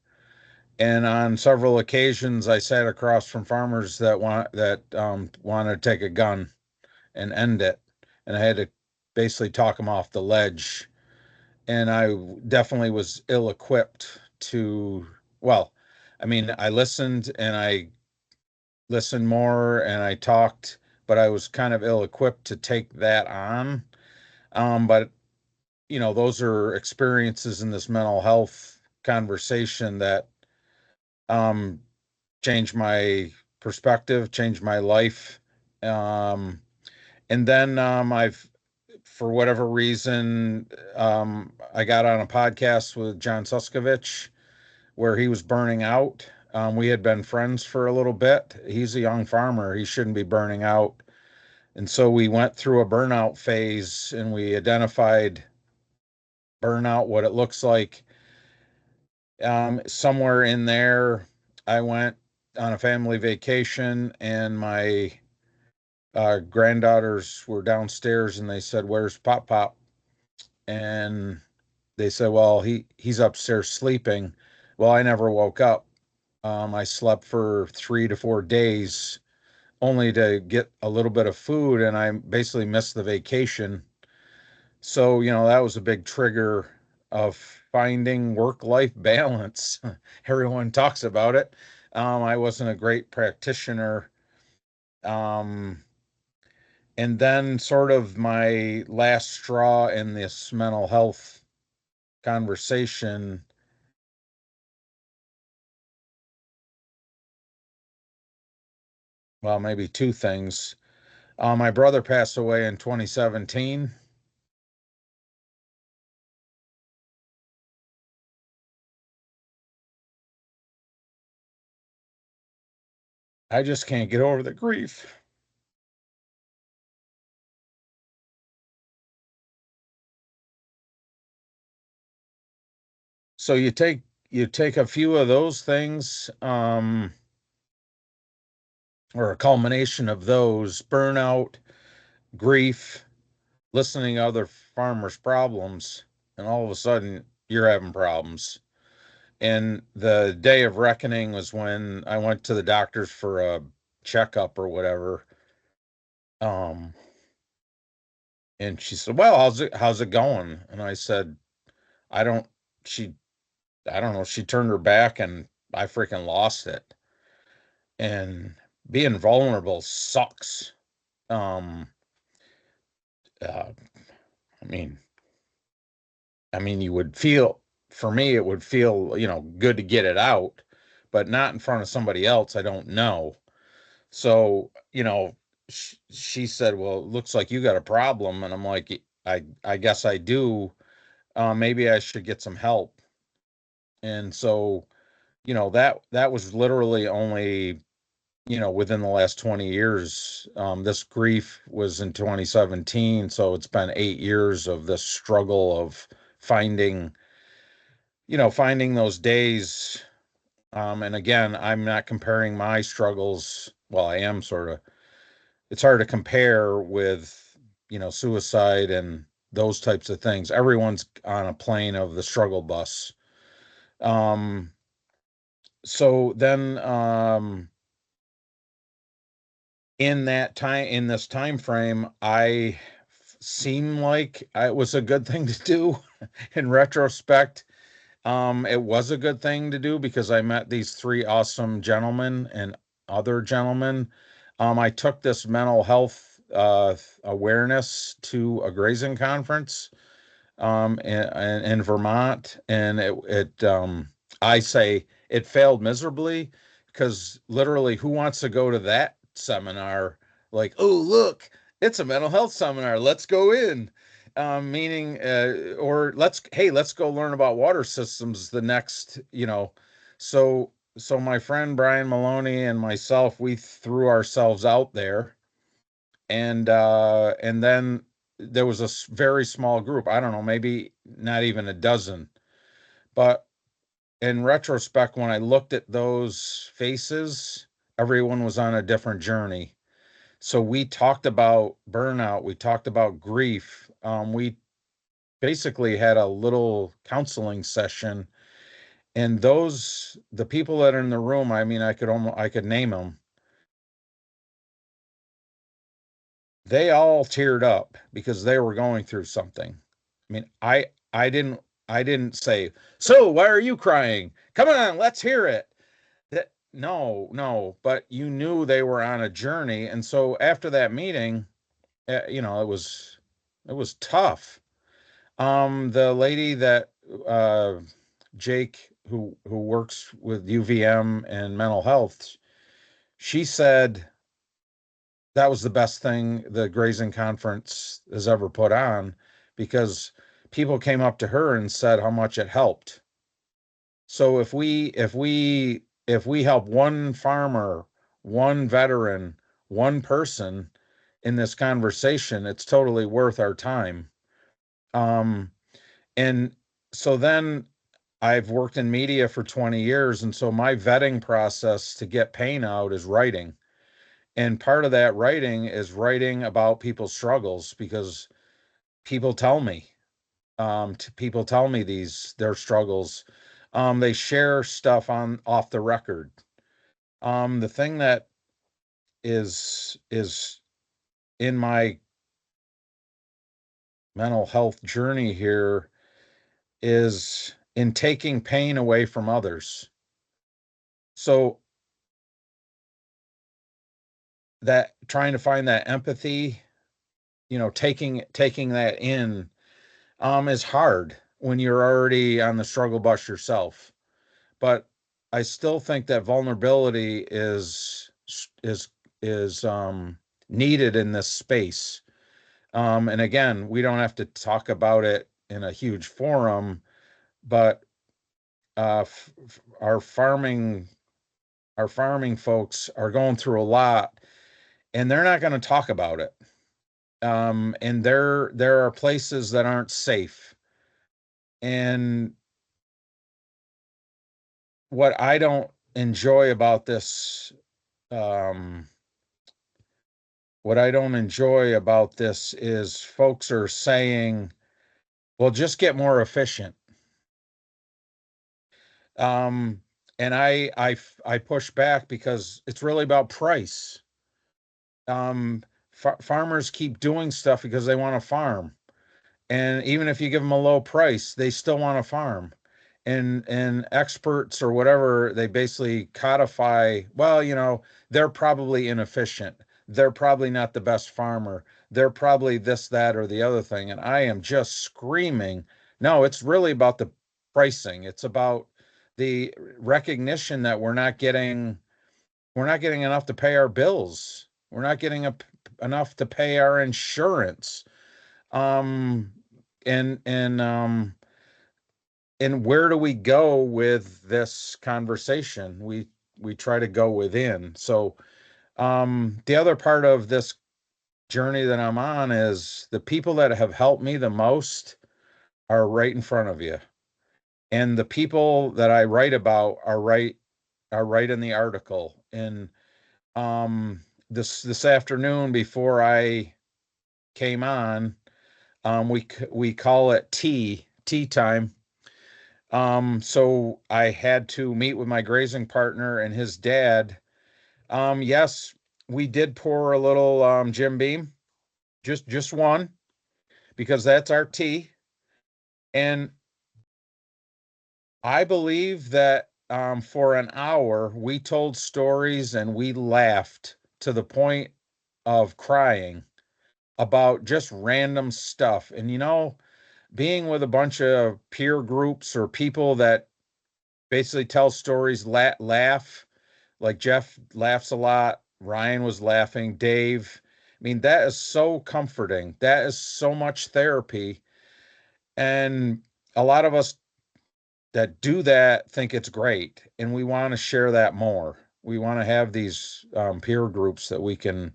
B: And on several occasions, I sat across from farmers wanted to take a gun and end it, and I had to basically talk them off the ledge. And I definitely was ill-equipped to. Well, I mean, I listened more, and I talked, but I was kind of ill-equipped to take that on. But those are experiences in this mental health conversation that um, changed my perspective, changed my life. Um, and then for whatever reason, I got on a podcast with John Suskovich where he was burning out. We had been friends for a little bit. He's a young farmer. He shouldn't be burning out. And so we went through a burnout phase, and we identified burnout, what it looks like. Somewhere in there, I went on a family vacation, and my granddaughters were downstairs, and they said, "Where's Pop Pop?" And they said, "Well, he's upstairs sleeping." Well, I never woke up. I slept for 3 to 4 days, only to get a little bit of food, and I basically missed the vacation. So, that was a big trigger of finding work-life balance. Everyone talks about it. I wasn't a great practitioner. Um, and then sort of my last straw in this mental health conversation, well, maybe two things. My brother passed away in 2017. I just can't get over the grief. So you take a few of those things, or a culmination of those: burnout, grief, listening to other farmers' problems, and all of a sudden you're having problems. And the day of reckoning was when I went to the doctors for a checkup or whatever. Um, and she said, "Well, how's it going?" And I said, "I don't." She, I don't know. She turned her back, and I freaking lost it. And being vulnerable sucks. Um, uh, I mean, you would feel, for me, it would feel, good to get it out, but not in front of somebody else I don't know. So, she said, "Well, it looks like you got a problem." And I'm like, I guess I do. Maybe I should get some help. And so, that was literally only, within the last 20 years. This grief was in 2017. So it's been 8 years of this struggle of finding, finding those days. And again, I'm not comparing my struggles. Well, I am sort of. It's hard to compare with, suicide and those types of things. Everyone's on a plane of the struggle bus. Um, so then in this time frame, I seemed like it was a good thing to do. In retrospect, it was a good thing to do because I met these three awesome gentlemen and other gentlemen. I took this mental health awareness to a grazing conference in Vermont, and I say it failed miserably because literally, who wants to go to that seminar? Like, oh, look, it's a mental health seminar. Let's go in. Meaning, or let's go learn about water systems the next, so my friend Brian Maloney and myself, we threw ourselves out there, and then there was a very small group. I don't know, maybe not even a dozen. But in retrospect, when I looked at those faces, everyone was on a different journey. So we talked about burnout. We talked about grief. We basically had a little counseling session, and the people that are in the room, I mean, I could name them. They all teared up because they were going through something. I mean, I didn't say, "So, why are you crying? Come on, let's hear it." No, but you knew they were on a journey, and so after that meeting, it was tough. The lady that Jake, who works with UVM and mental health, she said that was the best thing the grazing conference has ever put on, because people came up to her and said how much it helped. So if we help one farmer, one veteran, one person in this conversation, it's totally worth our time. Um, and so then I've worked in media for 20 years, and so my vetting process to get pain out is writing. And part of that writing is writing about people's struggles, because people tell me, people tell me their struggles. They share stuff on off the record. The thing that is in my mental health journey here is in taking pain away from others. So that trying to find that empathy, taking that in, is hard when you're already on the struggle bus yourself. But I still think that vulnerability is needed in this space. And again, we don't have to talk about it in a huge forum, but our farming folks are going through a lot, and they're not going to talk about it. And there are places that aren't safe. And what I don't enjoy about this, um, is folks are saying, well, just get more efficient. Um, and I push back because it's really about price. Farmers keep doing stuff because they want to farm. And even if you give them a low price, they still want to farm. And experts or whatever, they basically codify, well, they're probably inefficient. They're probably not the best farmer. They're probably this, that, or the other thing. And I am just screaming, no, it's really about the pricing. It's about the recognition that we're not getting enough to pay our bills. We're not getting enough to pay our insurance. Um, and where do we go with this conversation? We try to go within. So the other part of this journey that I'm on is the people that have helped me the most are right in front of you. And the people that I write about are right in the article. And this afternoon before I came on, we call it tea time. So I had to meet with my grazing partner and his dad. Yes, we did pour a little Jim Beam, just one, because that's our tea. And I believe that for an hour we told stories and we laughed to the point of crying about just random stuff. And being with a bunch of peer groups or people that basically tell stories, laugh, like Jeff laughs a lot, Ryan was laughing, Dave. I mean, that is so comforting. That is so much therapy. And a lot of us that do that think it's great, and we want to share that more. We want to have these peer groups that we can.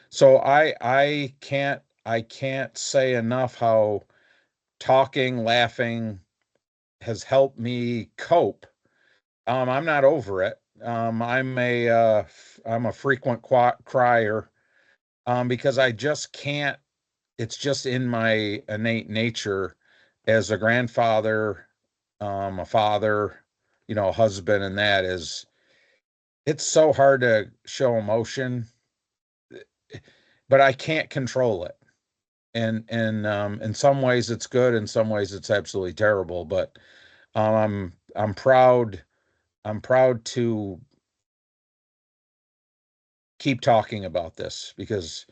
B: So I can't say enough how talking, laughing has helped me cope. I'm not over it. I'm a frequent crier, because I just can't. It's just in my innate nature as a grandfather, a father, a husband, and that is, it's so hard to show emotion, but I can't control it. And in some ways it's good, in some ways it's absolutely terrible. But I'm proud. I'm proud to keep talking about this, because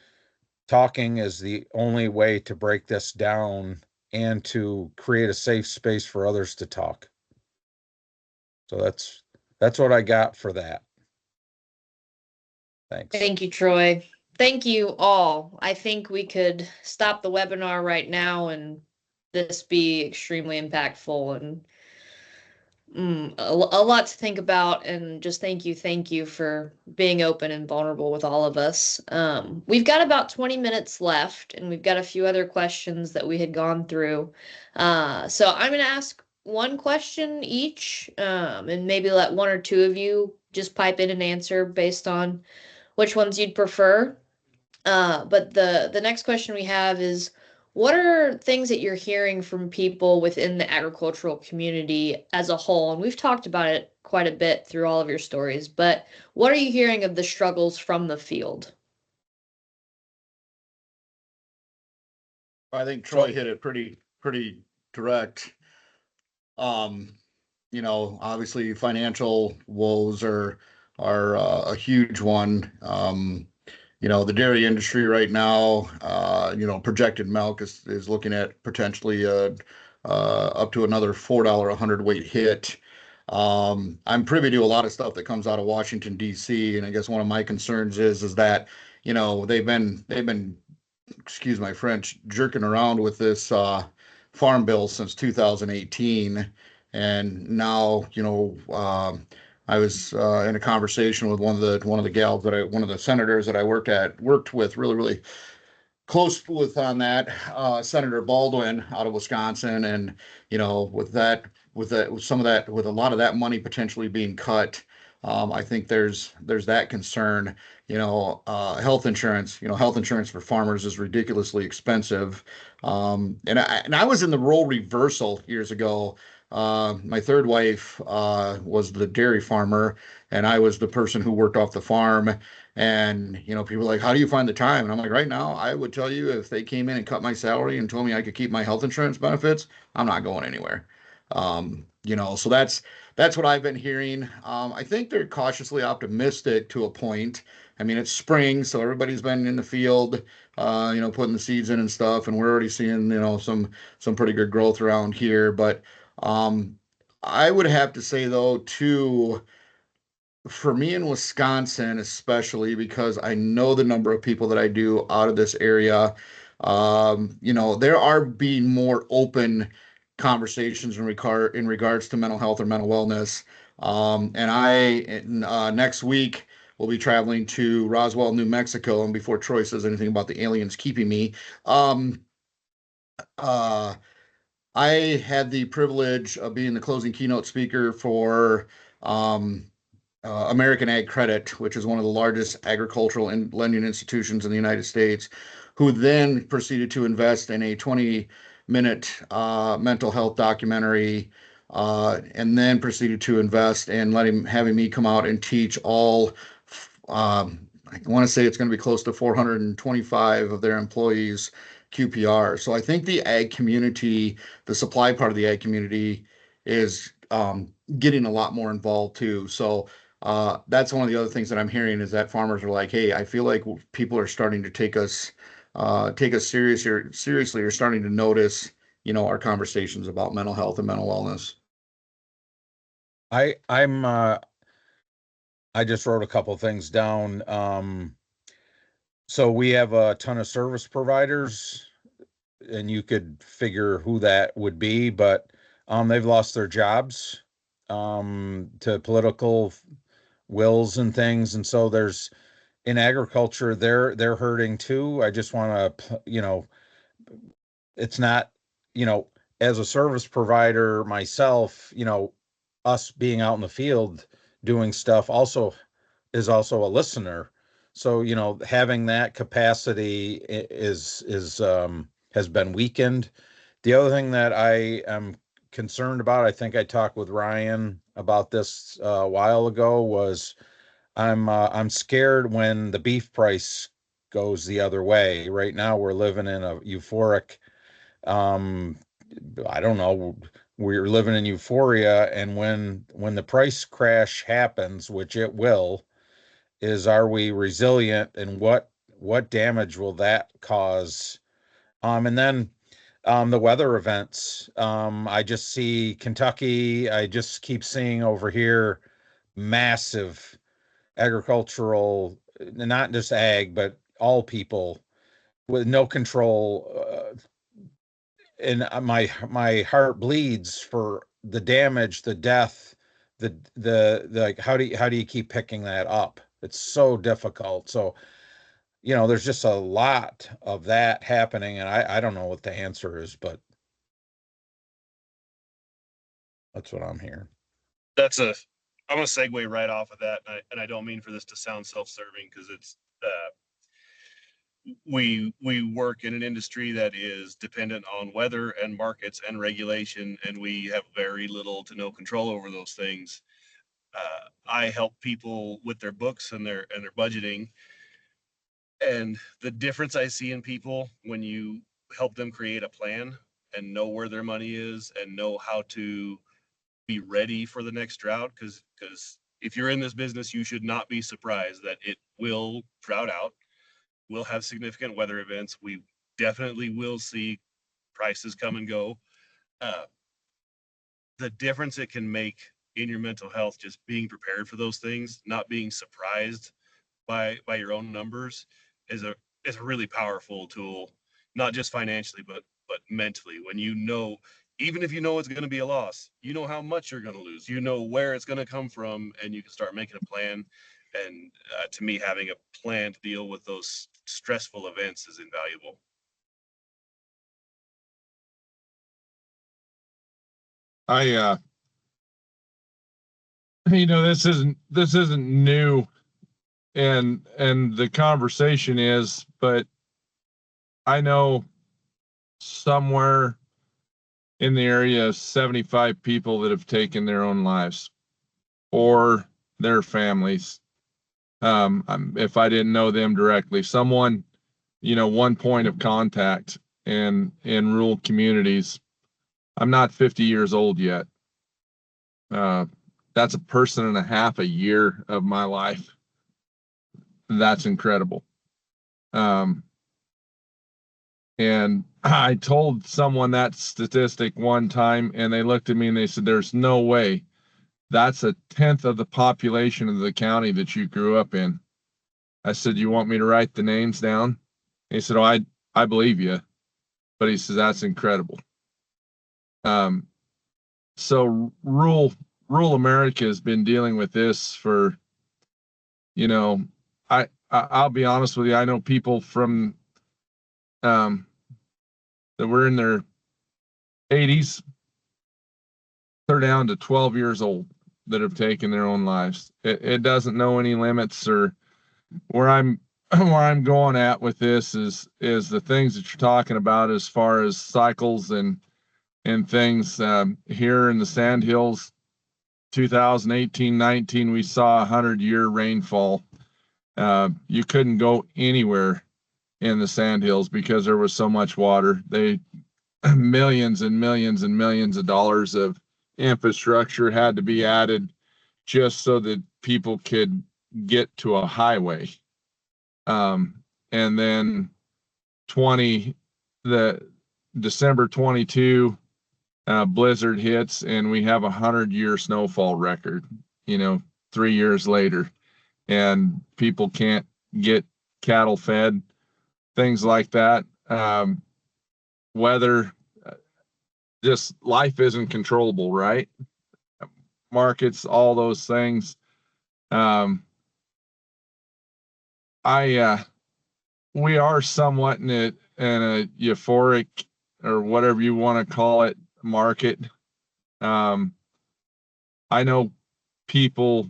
B: talking is the only way to break this down and to create a safe space for others to talk. So that's what I got for that. Thanks.
A: Thank you, Troy. Thank you all. I think we could stop the webinar right now and this be extremely impactful and a lot to think about. And just thank you for being open and vulnerable with all of us. We've got about 20 minutes left, and we've got a few other questions that we had gone through. So I'm going to ask one question each, and maybe let one or two of you just pipe in and answer based on which ones you'd prefer. But the next question we have is, what are things that you're hearing from people within the agricultural community as a whole? And we've talked about it quite a bit through all of your stories, but what are you hearing of the struggles from the field?
C: I think Troy hit it pretty direct. Obviously financial woes are a huge one. The dairy industry right now, projected milk is looking at potentially up to another $4 a hundredweight hit. I'm privy to a lot of stuff that comes out of Washington D.C., and I guess one of my concerns is that they've been, excuse my French, jerking around with this farm bill since 2018, and now I was in a conversation with one of the senators that I worked with really close with on that, Senator Baldwin out of Wisconsin. And with a lot of that money potentially being cut, I think there's that concern. Health insurance. Health insurance for farmers is ridiculously expensive. And I was in the role reversal years ago. My third wife was the dairy farmer, and I was the person who worked off the farm. And people are like, how do you find the time? And I'm like, right now, I would tell you, if they came in and cut my salary and told me I could keep my health insurance benefits, I'm not going anywhere. So that's what I've been hearing. I think they're cautiously optimistic to a point. I mean, it's spring, so everybody's been in the field, putting the seeds in and stuff, and we're already seeing, some pretty good growth around here. But I would have to say, though, too, for me in Wisconsin, especially because I know the number of people that I do out of this area, there are being more open conversations in regards to mental health or mental wellness. Next week will be traveling to Roswell, New Mexico. And before Troy says anything about the aliens keeping me, I had the privilege of being the closing keynote speaker for American Ag Credit, which is one of the largest agricultural and lending institutions in the United States, who then proceeded to invest in a 20-minute mental health documentary and then proceeded to invest and having me come out and teach all. I want to say it's going to be close to 425 of their employees QPR. So I think the ag community, the supply part of the ag community, is getting a lot more involved too. So that's one of the other things that I'm hearing is that farmers are like, "Hey, I feel like people are starting to take us seriously, or starting to notice, our conversations about mental health and mental wellness."
B: I just wrote a couple things down. So we have a ton of service providers, and you could figure who that would be, but they've lost their jobs to political wills and things, and so there's in agriculture they're hurting too. I just want to, it's not, as a service provider myself, us being out in the field doing stuff is also a listener. So, having that capacity has been weakened. The other thing that I am concerned about, I think I talked with Ryan about this a while ago, was I'm scared when the beef price goes the other way. Right now we're living in a euphoric, um I don't know, we're living in euphoria, and when the price crash happens, which it will, are we resilient, and what damage will that cause? And then the weather events. I just see Kentucky, I just keep seeing over here massive agricultural, not just ag, but all people with no control. And my heart bleeds for the damage, the death, the like, how do you keep picking that up? It's so difficult. So, there's just a lot of that happening, and I don't know what the answer is, but that's what I'm hearing.
D: I'm going to segue right off of that. And I don't mean for this to sound self-serving, because it's, we work in an industry that is dependent on weather and markets and regulation, and we have very little to no control over those things. I help people with their books and their budgeting, and the difference I see in people when you help them create a plan and know where their money is and know how to be ready for the next drought, because if you're in this business, you should not be surprised that it will drought out. We'll have significant weather events. We definitely will see prices come and go. The difference it can make in your mental health, just being prepared for those things, not being surprised by your own numbers, is a really powerful tool, not just financially, but mentally. When even if you know it's going to be a loss, you know how much you're going to lose, you know where it's going to come from, and you can start making a plan. And to me, having a plan to deal with those stressful events is invaluable.
E: This isn't new, and the conversation is, but I know somewhere in the area of 75 people that have taken their own lives or their families. If I didn't know them directly, someone, one point of contact in rural communities. I'm not 50 years old yet. That's a person and a half a year of my life. That's incredible. And I told someone that statistic one time, and they looked at me and they said, "There's no way. That's 1/10 of the population of the county that you grew up in." I said, "You want me to write the names down?" He said, "Oh, I believe you." But he says, "That's incredible." So rural America has been dealing with this for, I'll be honest with you. I know people from, that were in their 80s, they're down to 12 years old that have taken their own lives. It doesn't know any limits. Or where I'm going at with this is the things that you're talking about as far as cycles and and things. Here in the Sandhills, 2018-19, we saw 100-year rainfall. You couldn't go anywhere in the Sandhills because there was so much water. Millions and millions and millions of dollars of infrastructure had to be added just so that people could get to a highway. And then the December 22 blizzard hits, and we have 100-year snowfall record, 3 years later, and people can't get cattle fed, things like that. Weather, just life isn't controllable, right? Markets, all those things. We are somewhat in a euphoric, or whatever you want to call it, market. I know people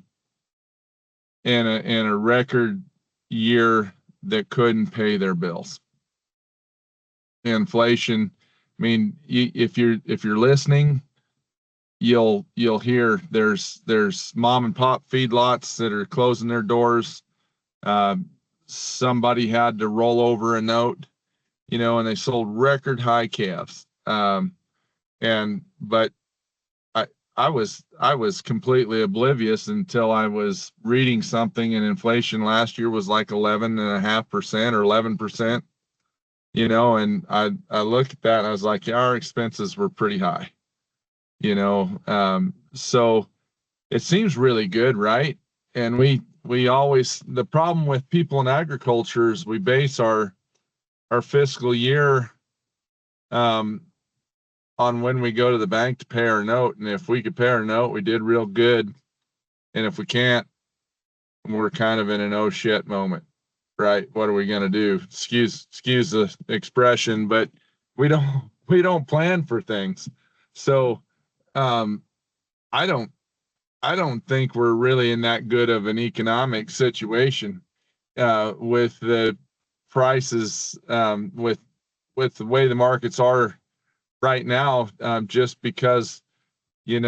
E: in a record year that couldn't pay their bills. Inflation. I mean, if you're listening, you'll hear there's mom and pop feedlots that are closing their doors. Somebody had to roll over a note, and they sold record high calves. But I was completely oblivious until I was reading something, and inflation last year was like 11.5% or 11%. And I looked at that and I was like, yeah, our expenses were pretty high. So it seems really good, right? And we always, the problem with people in agriculture is we base our fiscal year on when we go to the bank to pay our note. And if we could pay our note, we did real good. And if we can't, we're kind of in an oh shit moment, right? What are we going to do? Excuse the expression, but we don't plan for things. So I don't think we're really in that good of an economic situation with the prices, with the way the markets are right now, just because, we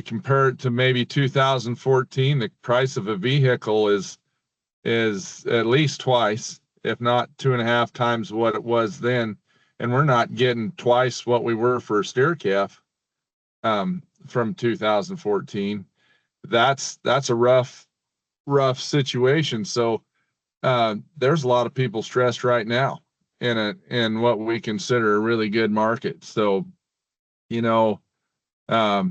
E: compare it to maybe 2014, the price of a vehicle is at least twice, if not 2.5 times what it was then. And we're not getting twice what we were for a steer calf from 2014. That's a rough situation. So there's a lot of people stressed right now in what we consider a really good market. So, I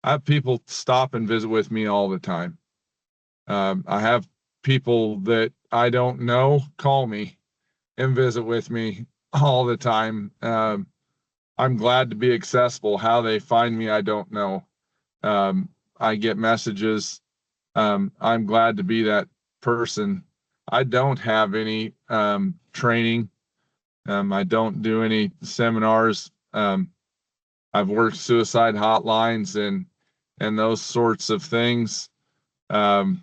E: have people stop and visit with me all the time. I have people that I don't know call me and visit with me all the time. I'm glad to be accessible. How they find me, I don't know. I get messages. I'm glad to be that person. I don't have any training. I don't do any seminars. I've worked suicide hotlines and those sorts of things. The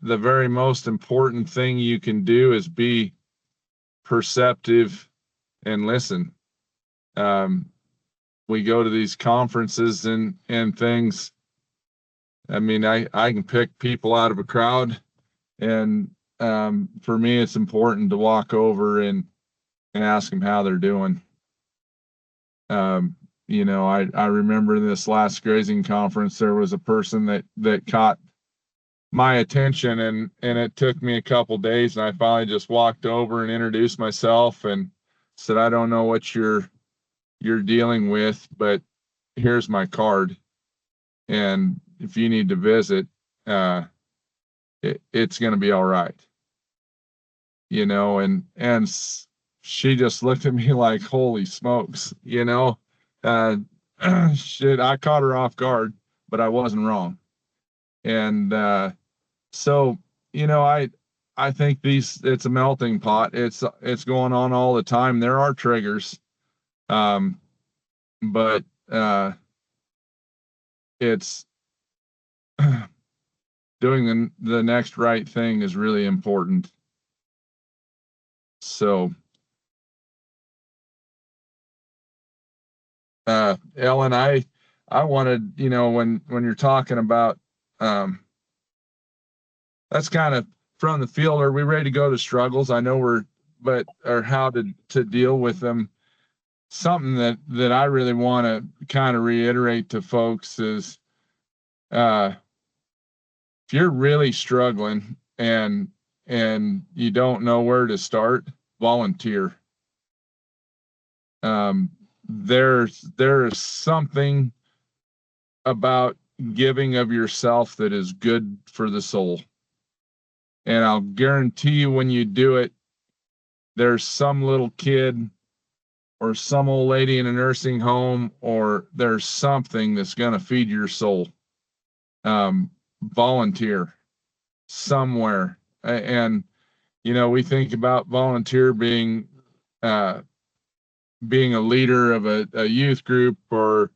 E: very most important thing you can do is be perceptive and listen. We go to these conferences and things. I mean, I can pick people out of a crowd, and for me, it's important to walk over and ask them how they're doing. I remember this last grazing conference, there was a person that caught my attention, and it took me a couple days, and I finally just walked over and introduced myself and said, I don't know what you're dealing with, but here's my card. And if you need to visit, it's going to be all right. And she just looked at me like, holy smokes, shit, I caught her off guard, but I wasn't wrong. And so, I think it's a melting pot. It's going on all the time. There are triggers. But it's doing the next right thing is really important. So Ellen, I wanted, you know, when you're talking about, that's kind of from the field. Are we ready to go to struggles? I know or how to deal with them. Something that I really want to kind of reiterate to folks is, if you're really struggling and you don't know where to start, volunteer. There is something about giving of yourself that is good for the soul. And I'll guarantee you when you do it, there's some little kid or some old lady in a nursing home, or there's something that's going to feed your soul. Volunteer somewhere. And, you know, we think about volunteer being a leader of a youth group or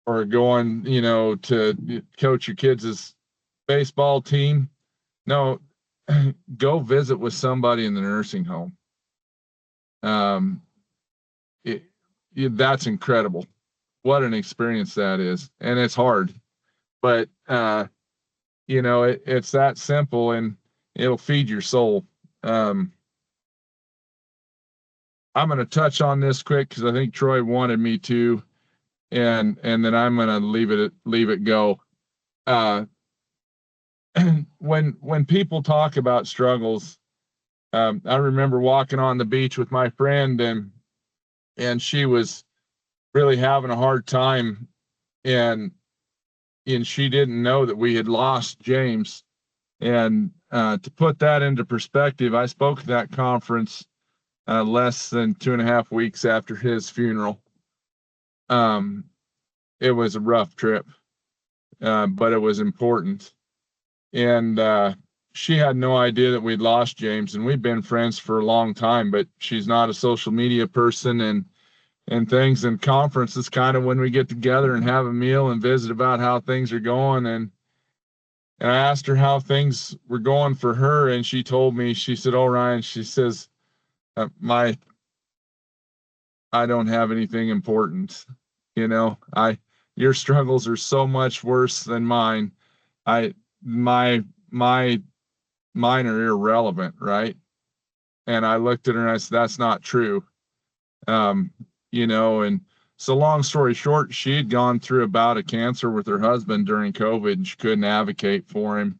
E: going, you know, to coach your kids' baseball team. No, go visit with somebody in the nursing home. That's incredible. What an experience that is. And it's hard, but, you know, it's that simple and it'll feed your soul. I'm going to touch on this quick because I think Troy wanted me to, and then I'm going to leave it go. When people talk about struggles, I remember walking on the beach with my friend and she was really having a hard time, and she didn't know that we had lost James. And to put that into perspective, I spoke at that conference less than 2.5 weeks after his funeral. It was a rough trip, but it was important. And she had no idea that we'd lost James, and we've been friends for a long time, but she's not a social media person and things. And conference is kind of when we get together and have a meal and visit about how things are going. And I asked her how things were going for her, and she told me, she said, "Oh, Ryan," she says, I don't have anything important. You know, your struggles are so much worse than mine. Mine are irrelevant, right?" And I looked at her and I said, "That's not true." You know, and so long story short, she had gone through a bout of cancer with her husband during COVID, and she couldn't advocate for him.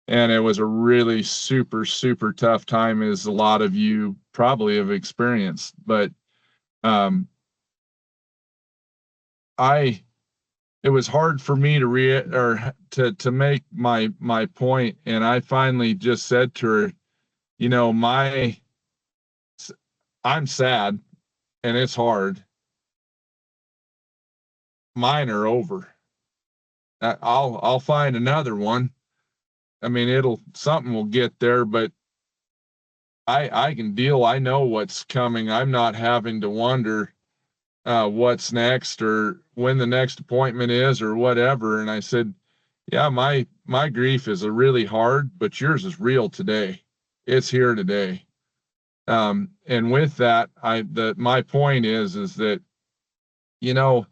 E: And it was a really super, super tough time, as a lot of you probably have experienced. But it was hard for me to make my point. And I finally just said to her, you know, I'm sad and it's hard. Mine are over. I'll find another one. I mean, something will get there, but I can deal. I know what's coming. I'm not having to wonder what's next or when the next appointment is or whatever. And I said, yeah, my grief is a really hard, but yours is real today. It's here today. And with that, my point is that, you know,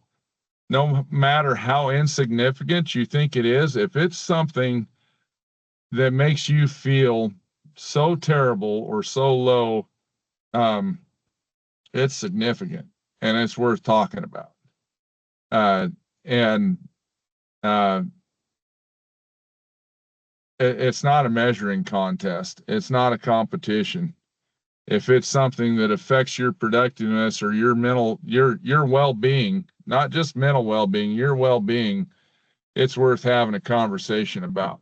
E: no matter how insignificant you think it is, if it's something that makes you feel so terrible or so low, it's significant and it's worth talking about. And it's not a measuring contest. It's not a competition. If it's something that affects your productiveness or your your well-being, not just mental well-being, your well-being, it's worth having a conversation about.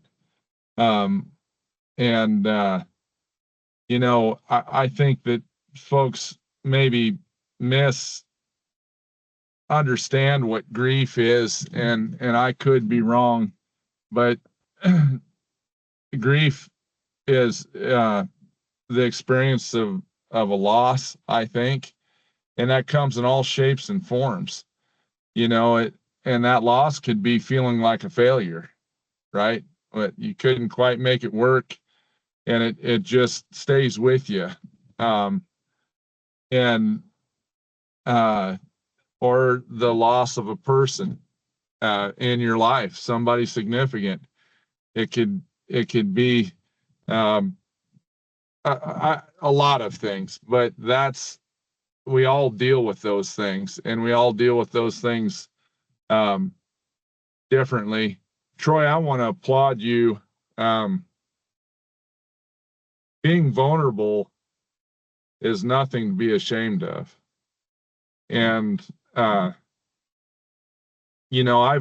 E: You know, I think that folks maybe misunderstand what grief is, and I could be wrong, but grief is the experience of a loss, I think, and that comes in all shapes and forms. You know, and that loss could be feeling like a failure, right? But you couldn't quite make it work, and it just stays with you. And or the loss of a person in your life, somebody significant. It could be a lot of things, but we all deal with those things, and we all deal with those things differently. Troy, I want to applaud you. Being vulnerable is nothing to be ashamed of. And, I've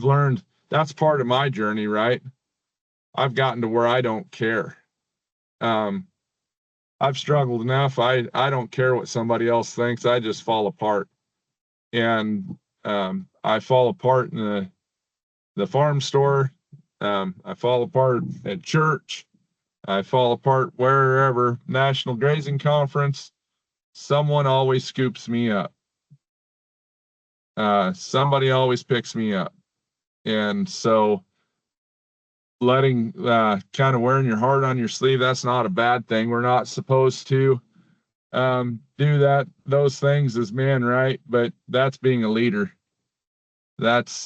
E: learned that's part of my journey, right? I've gotten to where I don't care. I've struggled enough. I don't care what somebody else thinks. I just fall apart. And I fall apart in the farm store. I fall apart at church. I fall apart wherever, National Grazing Conference. Someone always scoops me up. Somebody always picks me up. And so letting kind of wearing your heart on your sleeve, that's not a bad thing. We're not supposed to do those things as men, right? But that's being a leader. That's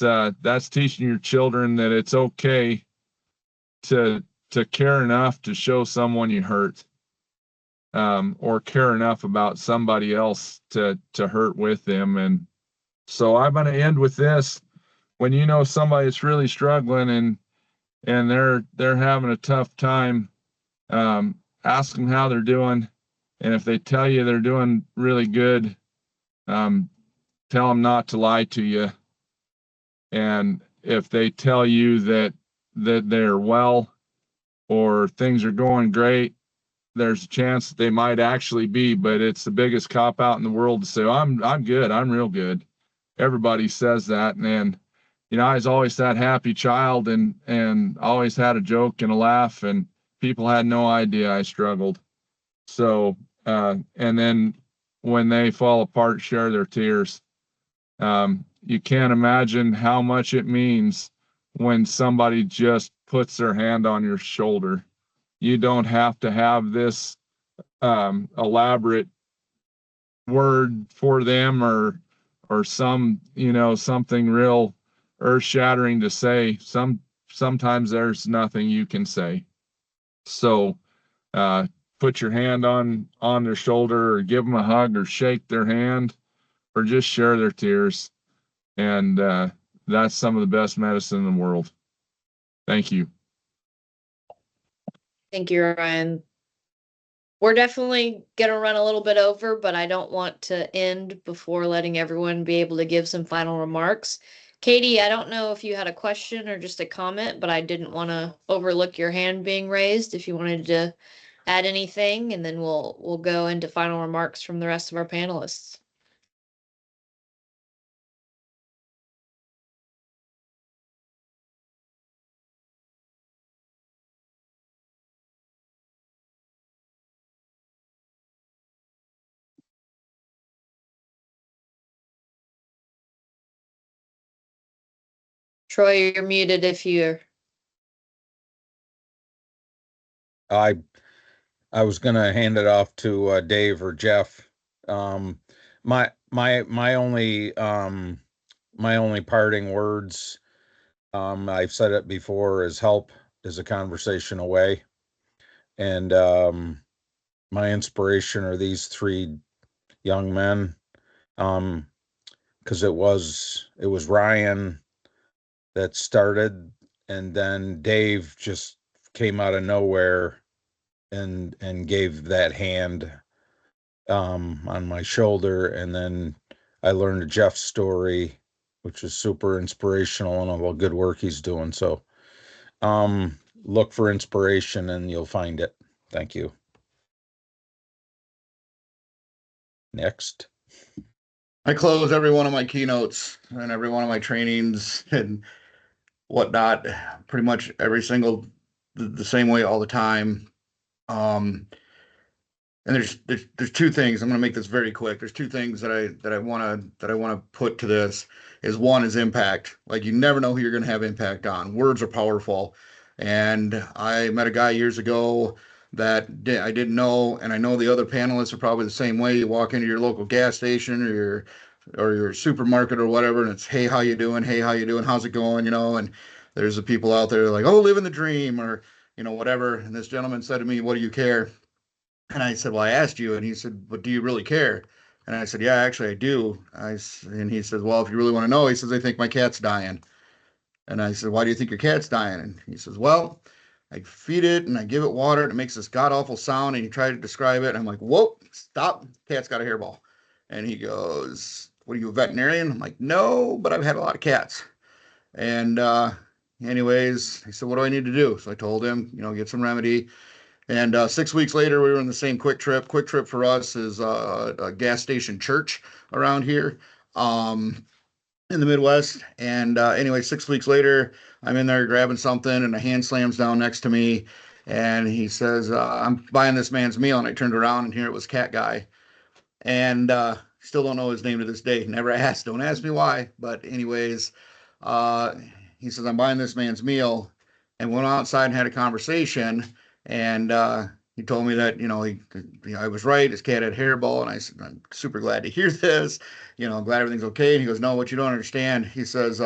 E: teaching your children that it's okay to care enough to show someone you hurt, or care enough about somebody else to hurt with them. And so I'm going to end with this. When you know somebody's really struggling and they're having a tough time, ask them how they're doing. And if they tell you they're doing really good, tell them not to lie to you. And if they tell you that they're well or things are going great, there's a chance that they might actually be, but it's the biggest cop out in the world to say, I'm good. I'm real good. Everybody says that. And I was always that happy child and always had a joke and a laugh, and people had no idea I struggled. So, and then when they fall apart, share their tears. You can't imagine how much it means when somebody just puts their hand on your shoulder. You don't have to have this elaborate word for them or some, something real earth-shattering to say. Sometimes there's nothing you can say. So put your hand on their shoulder, or give them a hug, or shake their hand, or just share their tears. And that's some of the best medicine in the world. Thank you.
A: Thank you, Ryan. We're definitely going to run a little bit over, but I don't want to end before letting everyone be able to give some final remarks. Katie, I don't know if you had a question or just a comment, but I didn't want to overlook your hand being raised. If you wanted to add anything, and then we'll go into final remarks from the rest of our panelists. Troy, you're muted if you're.
B: I was gonna hand it off to Dave or Jeff. My only parting words, I've said it before, is help is a conversation away. And my inspiration are these three young men, because it was Ryan that started, and then Dave just came out of nowhere and gave that hand on my shoulder. And then I learned Jeff's story, which is super inspirational, and all the good work he's doing. So look for inspiration and you'll find it. Thank you. Next.
C: I close every one of my keynotes and every one of my trainings and whatnot, pretty much every single the same way all the time. And there's two things. I'm going to make this very quick. There's two things that I want to put to this. One is impact. Like, you never know who you're going to have impact on. Words are powerful. And I met a guy years ago that I didn't know, and I know the other panelists are probably the same way. You walk into your local gas station or your or your supermarket or whatever, and it's, hey, how you doing? Hey, how you doing? How's it going? And there's the people out there like, oh, living the dream, or whatever. And this gentleman said to me, what do you care? And I said, well, I asked you. And he said, but do you really care? And I said, yeah, actually I do. And he said, well, if you really want to know, he says, I think my cat's dying. And I said, why do you think your cat's dying? And he says, well, I feed it and I give it water and it makes this god awful sound. And he tried to describe it. And I'm like, whoa, stop. Cat's got a hairball. And he goes, what are you, a veterinarian? I'm like, no, but I've had a lot of cats. And anyways, he said, what do I need to do? So I told him, get some remedy. And 6 weeks later, we were in the same Quick Trip. Quick Trip for us is a gas station church around here. In the Midwest. And anyway, 6 weeks later, I'm in there grabbing something, and a hand slams down next to me. And he says, I'm buying this man's meal. And I turned around, and here it was Cat Guy. And still don't know his name to this day. Never asked. Don't ask me why. But anyways, uh, he says, I'm buying this man's meal. And went outside and had a conversation. And he told me that, I was right. His cat had hairball. And I said, I'm super glad to hear this. I'm glad everything's okay. And he goes, no, what you don't understand, he says,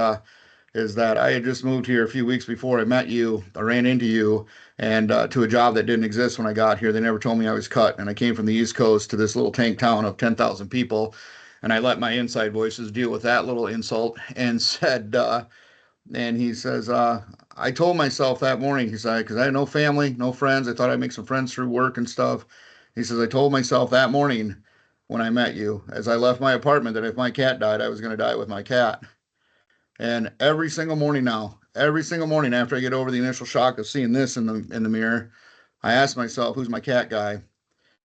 C: is that I had just moved here a few weeks before I met you. I ran into you and to a job that didn't exist when I got here. They never told me I was cut. And I came from the East Coast to this little tank town of 10,000 people. And I let my inside voices deal with that little insult and said, and he says, I told myself that morning, he said, because I had no family, no friends. I thought I'd make some friends through work and stuff. He says, I told myself that morning when I met you, as I left my apartment, that if my cat died, I was going to die with my cat. And every single morning now, every single morning after I get over the initial shock of seeing this in the mirror, I ask myself, who's my cat guy?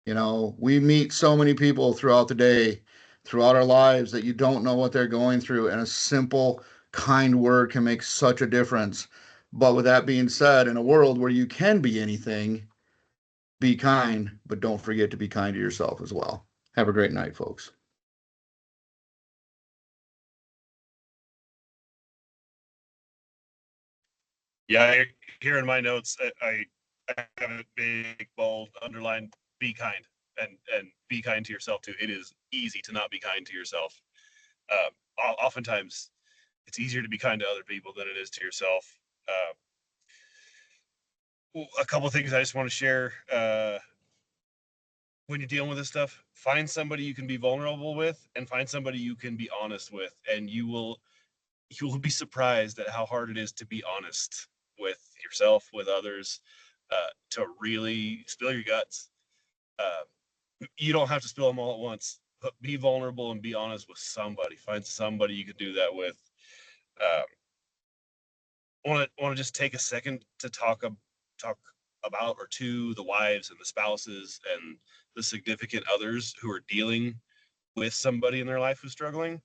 C: We meet so many people throughout the day, throughout our lives, that you don't know what they're going through. And a simple, kind word can make such a difference. But with that being said, in a world where you can be anything, be kind, but don't forget to be kind to yourself as well. Have a great night, folks.
D: Yeah, here in my notes, I have a big, bold, underlined, be kind, and be kind to yourself too. It is easy to not be kind to yourself. Oftentimes, it's easier to be kind to other people than it is to yourself. A couple of things I just want to share. When you're dealing with this stuff, find somebody you can be vulnerable with, and find somebody you can be honest with, and you will be surprised at how hard it is to be honest with yourself, with others, to really spill your guts. You don't have to spill them all at once, but be vulnerable and be honest with somebody. Find somebody you could do that with. Want to just take a second to talk about or to the wives and the spouses and the significant others who are dealing with somebody in their life who's struggling.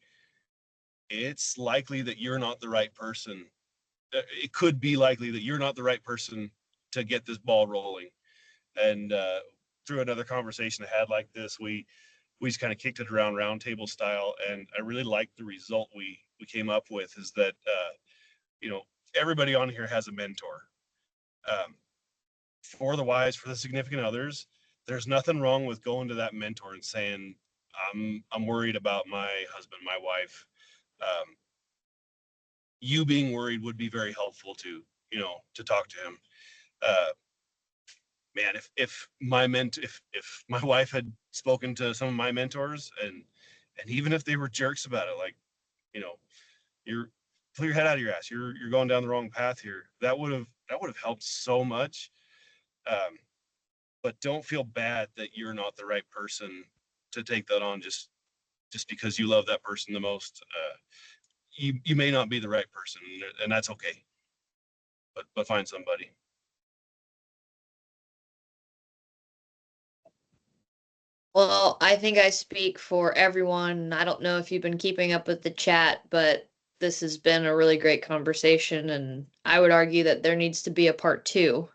D: It's likely that you're not the right person. It could be likely that you're not the right person to get this ball rolling. And through another conversation I had like this, we just kind of kicked it around roundtable style, and I really liked the result we came up with. Is that everybody on here has a mentor. For the wives, for the significant others, there's nothing wrong with going to that mentor and saying, I'm worried about my husband, my wife. You being worried would be very helpful to talk to him. Man, if my wife had spoken to some of my mentors, and even if they were jerks about it, like, you're pull your head out of your ass, you're going down the wrong path here, that would have helped so much. But don't feel bad that you're not the right person to take that on just because you love that person the most. You may not be the right person, and that's okay. But find somebody.
A: Well, I think I speak for everyone. I don't know if you've been keeping up with the chat, but this has been a really great conversation, and I would argue that there needs to be a part two.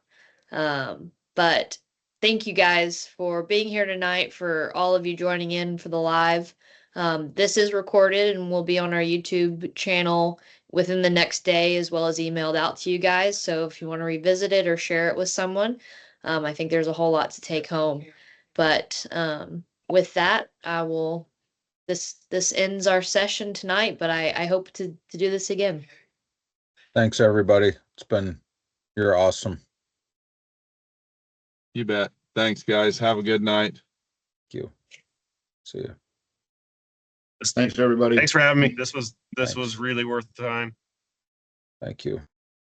A: But thank you guys for being here tonight, for all of you joining in for the live. This is recorded and will be on our YouTube channel within the next day, as well as emailed out to you guys. So if you want to revisit it or share it with someone, I think there's a whole lot to take home. But with that, I will this ends our session tonight, but I hope to do this again.
B: Thanks, everybody. You're awesome.
E: You bet. Thanks, guys. Have a good night.
B: Thank you. See you.
C: Thanks, everybody.
D: Thanks for having me. This was
B: Thanks.
D: really worth the time.
B: Thank you.